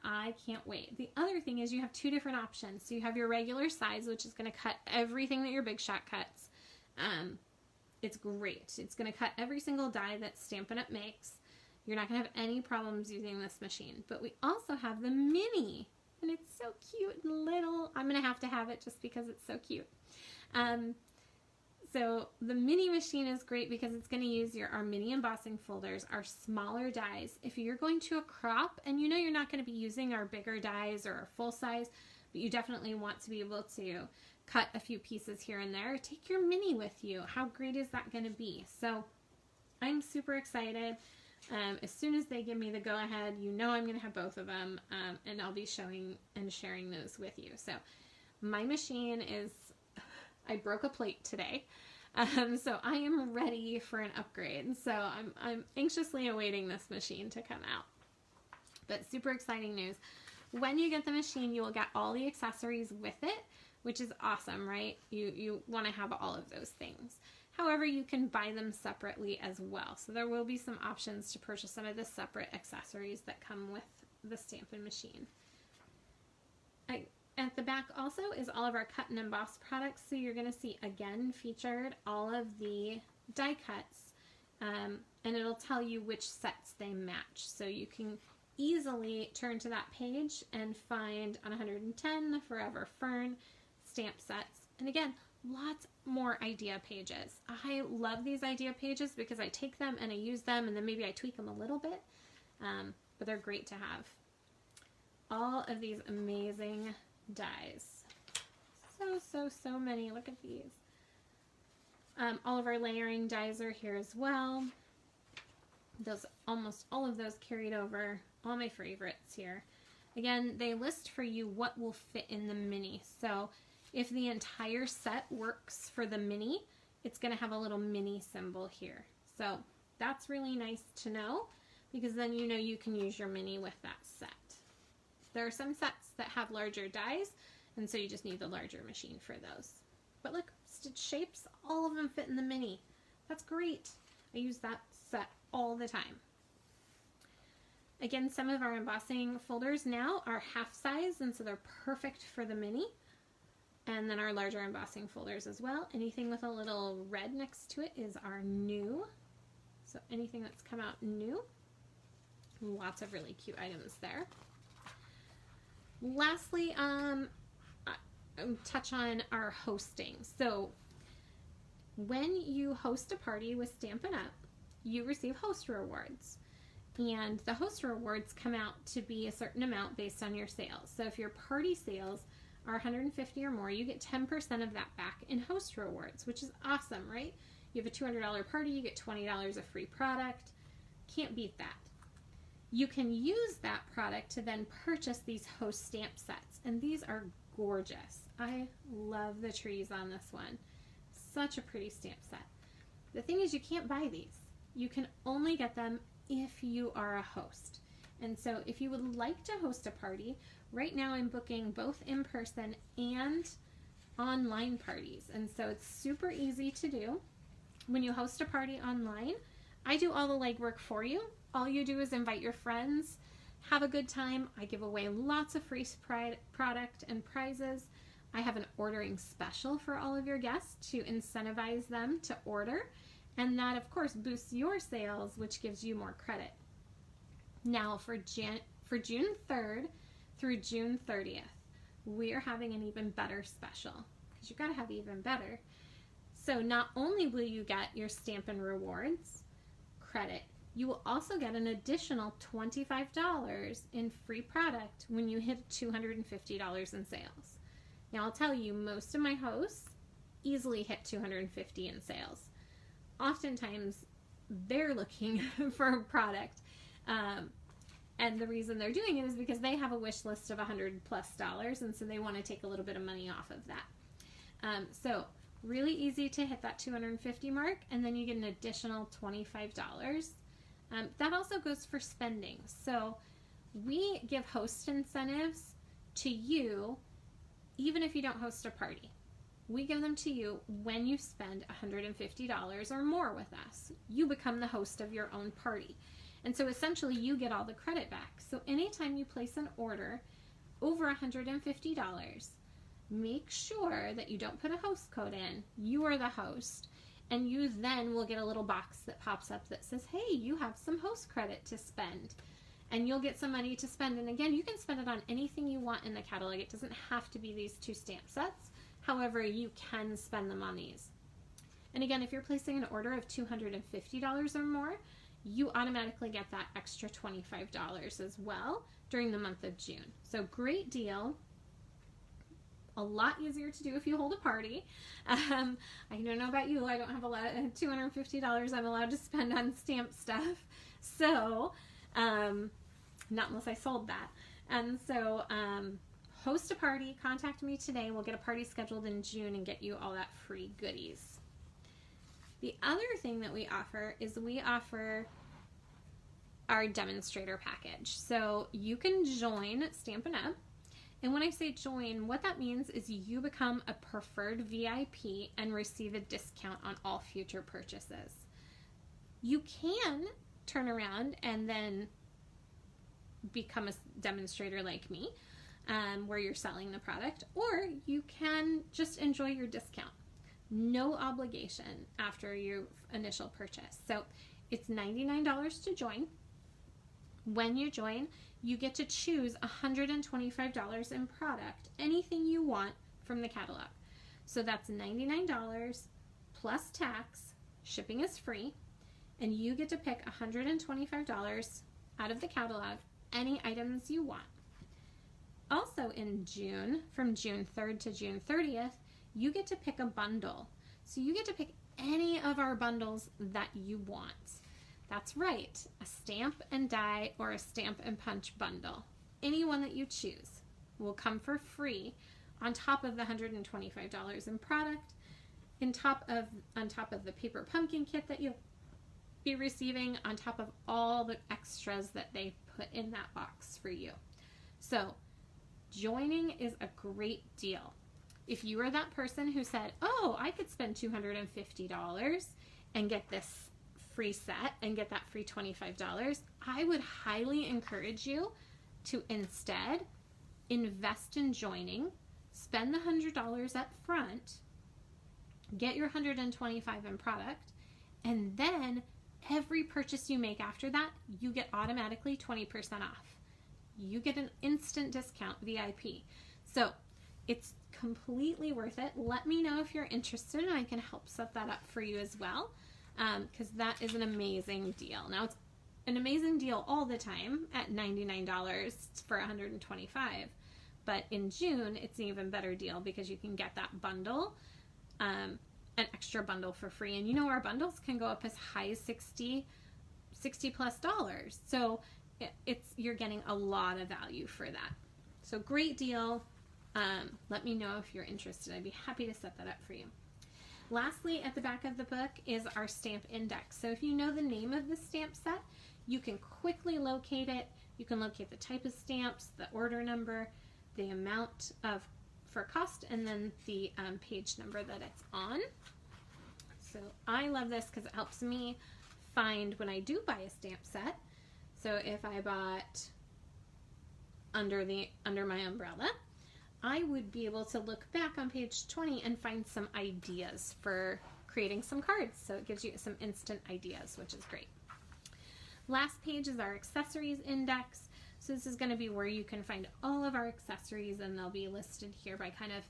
I can't wait. The other thing is you have 2 different options. So you have your regular size, which is going to cut everything that your Big Shot cuts. It's great. It's going to cut every single die that Stampin' Up! Makes. You're not going to have any problems using this machine. But we also have the mini, and it's so cute and little. I'm going to have it just because it's so cute. So the mini machine is great because it's going to use our mini embossing folders, our smaller dies. If you're going to a crop and you know you're not going to be using our bigger dies or our full size, but you definitely want to be able to cut a few pieces here and there, take your mini with you. How great is that going to be? So I'm super excited. As soon as they give me the go-ahead, you know I'm going to have both of them, and I'll be showing and sharing those with you. So my machine is, I broke a plate today, so I am ready for an upgrade. So I'm anxiously awaiting this machine to come out. But super exciting news. When you get the machine, you will get all the accessories with it, which is awesome, right? You want to have all of those things. However, you can buy them separately as well. So there will be some options to purchase some of the separate accessories that come with the Stampin' machine. At the back also is all of our cut and emboss products. So you're going to see again featured all of the die cuts, and it'll tell you which sets they match. So you can easily turn to that page and find on 110 the Forever Fern stamp sets. And again, lots more idea pages. I love these idea pages because I take them and I use them, and then maybe I tweak them a little bit, but they're great to have. All of these amazing dies. So many. Look at these. All of our layering dies are here as well. Those, almost all of those carried over. All my favorites here. Again, they list for you what will fit in the mini. So if the entire set works for the mini, it's going to have a little mini symbol here. So that's really nice to know, because then you know you can use your mini with that set. There are some sets that have larger dies, and so you just need the larger machine for those. But look, stitch shapes, all of them fit in the mini. That's great. I use that set all the time. Again, some of our embossing folders now are half size, and so they're perfect for the mini. And then our larger embossing folders as well. Anything with a little red next to it is our new. So anything that's come out new. Lots of really cute items there. Lastly, touch on our hosting. So when you host a party with Stampin' Up, you receive host rewards. And the host rewards come out to be a certain amount based on your sales. So if your party sales are 150 or more, you get 10% of that back in host rewards, which is awesome, right? You have a $200 party, you get $20 of free product. Can't beat that. You can use that product to then purchase these host stamp sets, and these are gorgeous. I love the trees on this one. Such a pretty stamp set. The thing is, you can't buy these. You can only get them if you are a host. And so if you would like to host a party, right now I'm booking both in-person and online parties. And so it's super easy to do. When you host a party online, I do all the legwork for you. All you do is invite your friends, have a good time. I give away lots of free product and prizes. I have an ordering special for all of your guests to incentivize them to order. And that, of course, boosts your sales, which gives you more credit. Now, for June 3rd through June 30th, we are having an even better special, because you've got to have even better. So not only will you get your Stampin' Rewards credit, you will also get an additional $25 in free product when you hit $250 in sales. Now, I'll tell you, most of my hosts easily hit $250 in sales. Oftentimes, they're looking for a product, and the reason they're doing it is because they have a wish list of $100+, and so they want to take a little bit of money off of that. So really easy to hit that $250 mark, and then you get an additional $25. That also goes for spending. So we give host incentives to you even if you don't host a party. We give them to you when you spend $150 or more with us. You become the host of your own party. And so essentially you get all the credit back. So anytime you place an order over $150, make sure that you don't put a host code in. You are the host. And you then will get a little box that pops up that says, hey, you have some host credit to spend. And you'll get some money to spend. And again, you can spend it on anything you want in the catalog. It doesn't have to be these 2 stamp sets. However, you can spend them on these. And again, if you're placing an order of $250 or more, you automatically get that extra $25 as well during the month of June. So great deal. A lot easier to do if you hold a party. I don't know about you, I don't have a lot of $250 I'm allowed to spend on stamp stuff. So, not unless I sold that. And so, host a party, contact me today. We'll get a party scheduled in June and get you all that free goodies. The other thing that we offer is we offer our Demonstrator Package. So you can join Stampin' Up. And when I say join, what that means is you become a preferred VIP and receive a discount on all future purchases. You can turn around and then become a demonstrator like me, where you're selling the product, or you can just enjoy your discount. No obligation after your initial purchase. So it's $99 to join. When you join, you get to choose $125 in product, anything you want from the catalog. So that's $99 plus tax, shipping is free, and you get to pick $125 out of the catalog, any items you want. Also in June, from June 3rd to June 30th, you get to pick a bundle. So you get to pick any of our bundles that you want. That's right, a stamp and die or a stamp and punch bundle. Any one that you choose will come for free on top of the $125 in product, on top of the paper pumpkin kit that you'll be receiving, on top of all the extras that they put in that box for you. So joining is a great deal. If you are that person who said, oh, I could spend $250 and get this free set and get that free $25, I would highly encourage you to instead invest in joining, spend the $100 up front, get your $125 in product, and then every purchase you make after that, you get automatically 20% off. You get an instant discount, VIP. So it's completely worth it. Let me know if you're interested and I can help set that up for you as well, because that is an amazing deal. Now it's an amazing deal all the time at $99 for $125, but in June it's an even better deal because you can get that bundle, an extra bundle for free. And you know, our bundles can go up as high as $60+ so you're getting a lot of value for that. So great deal. Let me know if you're interested. I'd be happy to set that up for you. Lastly, at the back of the book is our stamp index. So if you know the name of the stamp set, you can quickly locate it. You can locate the type of stamps, the order number, the amount for cost, and then the page number that it's on. So I love this because it helps me find when I do buy a stamp set. So if I bought under my umbrella, I would be able to look back on page 20 and find some ideas for creating some cards. So it gives you some instant ideas, which is great. Last page is our accessories index. So this is going to be where you can find all of our accessories, and they'll be listed here by kind of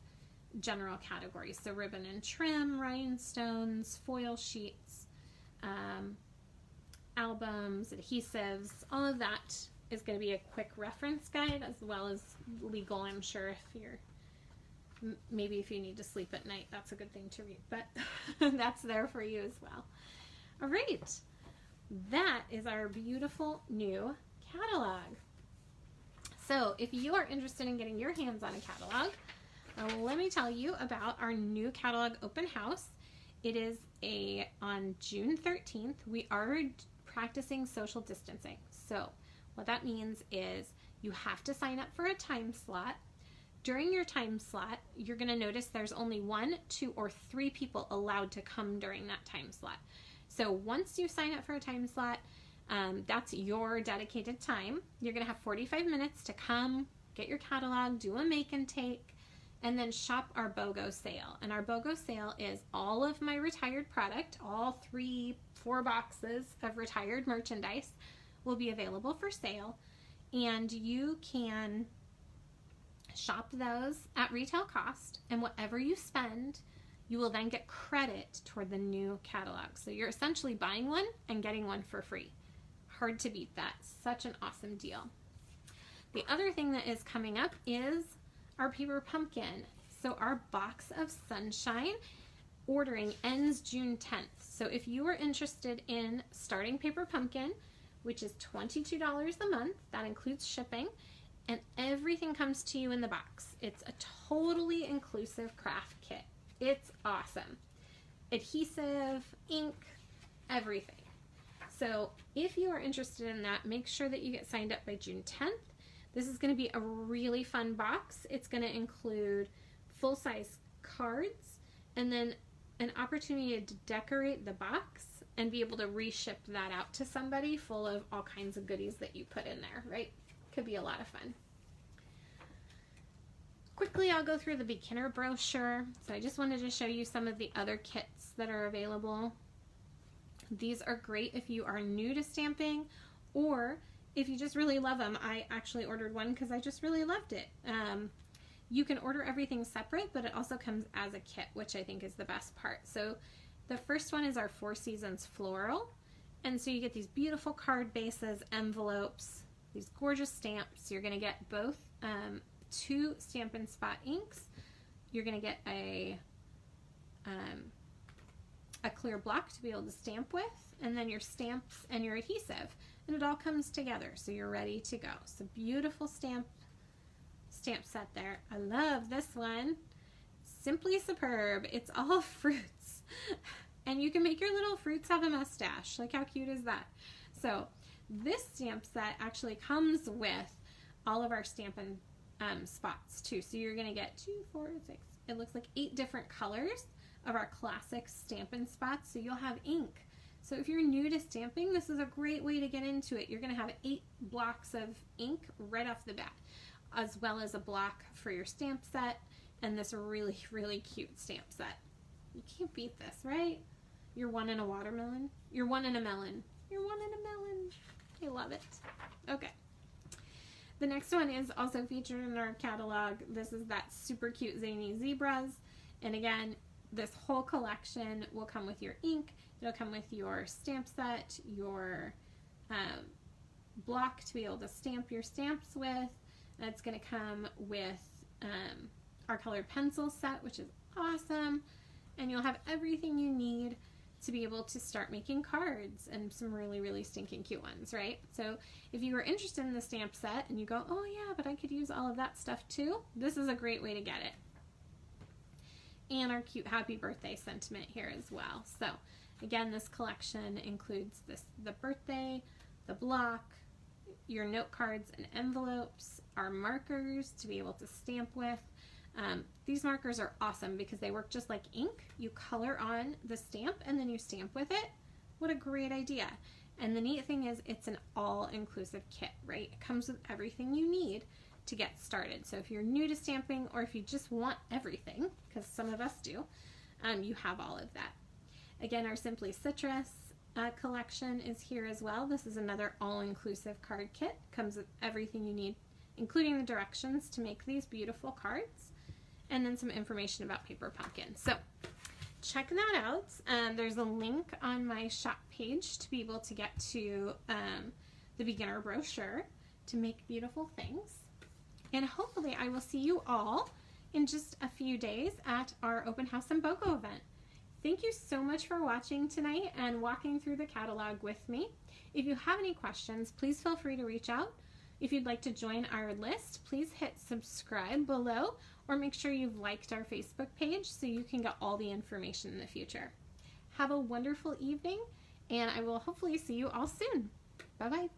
general categories. So ribbon and trim, rhinestones, foil sheets, albums, adhesives, all of that is going to be a quick reference guide, as well as legal, I'm sure, if you're, maybe if you need to sleep at night, that's a good thing to read, but that's there for you as well. All right, that is our beautiful new catalog. So if you are interested in getting your hands on a catalog, let me tell you about our new catalog open house. It is on June 13th. We are practicing social distancing. So what that means is you have to sign up for a time slot. During your time slot, you're going to notice there's only 1, 2, or 3 people allowed to come during that time slot. So once you sign up for a time slot, that's your dedicated time. You're going to have 45 minutes to come, get your catalog, do a make and take, and then shop our BOGO sale. And our BOGO sale is all of my retired product, all 3-4 boxes of retired merchandise will be available for sale, and you can shop those at retail cost, and whatever you spend, you will then get credit toward the new catalog. So you're essentially buying one and getting one for free. Hard to beat that. Such an awesome deal. The other thing that is coming up is our paper pumpkin. So our box of sunshine ordering ends June 10th. So if you are interested in starting paper pumpkin, which is $22 a month, that includes shipping, and everything comes to you in the box. It's a totally inclusive craft kit. It's awesome. Adhesive, ink, everything. So if you are interested in that, make sure that you get signed up by June 10th. This is going to be a really fun box. It's going to include full-size cards and then an opportunity to decorate the box and be able to reship that out to somebody full of all kinds of goodies that you put in there, right? Could be a lot of fun. quickly I'll go through the beginner brochure. So I just wanted to show you some of the other kits that are available. These are great if you are new to stamping, or if you just really love them. I actually ordered one because I just really loved it. You can order everything separate, but it also comes as a kit, which I think is the best part. So the first one is our 4 Seasons Floral. And so you get these beautiful card bases, envelopes, these gorgeous stamps. You're going to get both 2 Stampin' Spot inks. You're going to get a clear block to be able to stamp with, and then your stamps and your adhesive. And it all comes together, so you're ready to go. So beautiful stamp set there. I love this one. Simply superb. It's all fruits. And you can make your little fruits have a mustache. Like, how cute is that? So this stamp set actually comes with all of our Stampin' spots too. So you're gonna get 2, 4, 6, it looks like 8 different colors of our classic Stampin' spots. So you'll have ink. So if you're new to stamping, this is a great way to get into it. You're gonna have 8 blocks of ink right off the bat, as well as a block for your stamp set, and this really, really cute stamp set. You can't beat this, right? You're one in a watermelon. You're one in a melon. You're one in a melon. I love it. Okay. The next one is also featured in our catalog. This is that super cute zany zebras. And again, this whole collection will come with your ink. It'll come with your stamp set, your block to be able to stamp your stamps with. And it's going to come with our colored pencil set, which is awesome. And you'll have everything you need to be able to start making cards, and some really, really stinking cute ones, right? So if you were interested in the stamp set and you go, oh yeah, but I could use all of that stuff too, this is a great way to get it. And our cute happy birthday sentiment here as well. So again, this collection includes the birthday, the block, your note cards and envelopes, our markers to be able to stamp with. These markers are awesome because they work just like ink. You color on the stamp and then you stamp with it. What a great idea. And the neat thing is it's an all-inclusive kit, right? It comes with everything you need to get started. So if you're new to stamping, or if you just want everything, because some of us do, you have all of that. Again, our Simply Citrus collection is here as well. This is another all-inclusive card kit. Comes with everything you need, including the directions to make these beautiful cards, and then some information about Paper Pumpkin. So check that out. There's a link on my shop page to be able to get to the beginner brochure to make beautiful things. And hopefully I will see you all in just a few days at our open house and BOGO event. Thank you so much for watching tonight and walking through the catalog with me. If you have any questions, please feel free to reach out. If you'd like to join our list, please hit subscribe below, or make sure you've liked our Facebook page so you can get all the information in the future. Have a wonderful evening, and I will hopefully see you all soon. Bye-bye.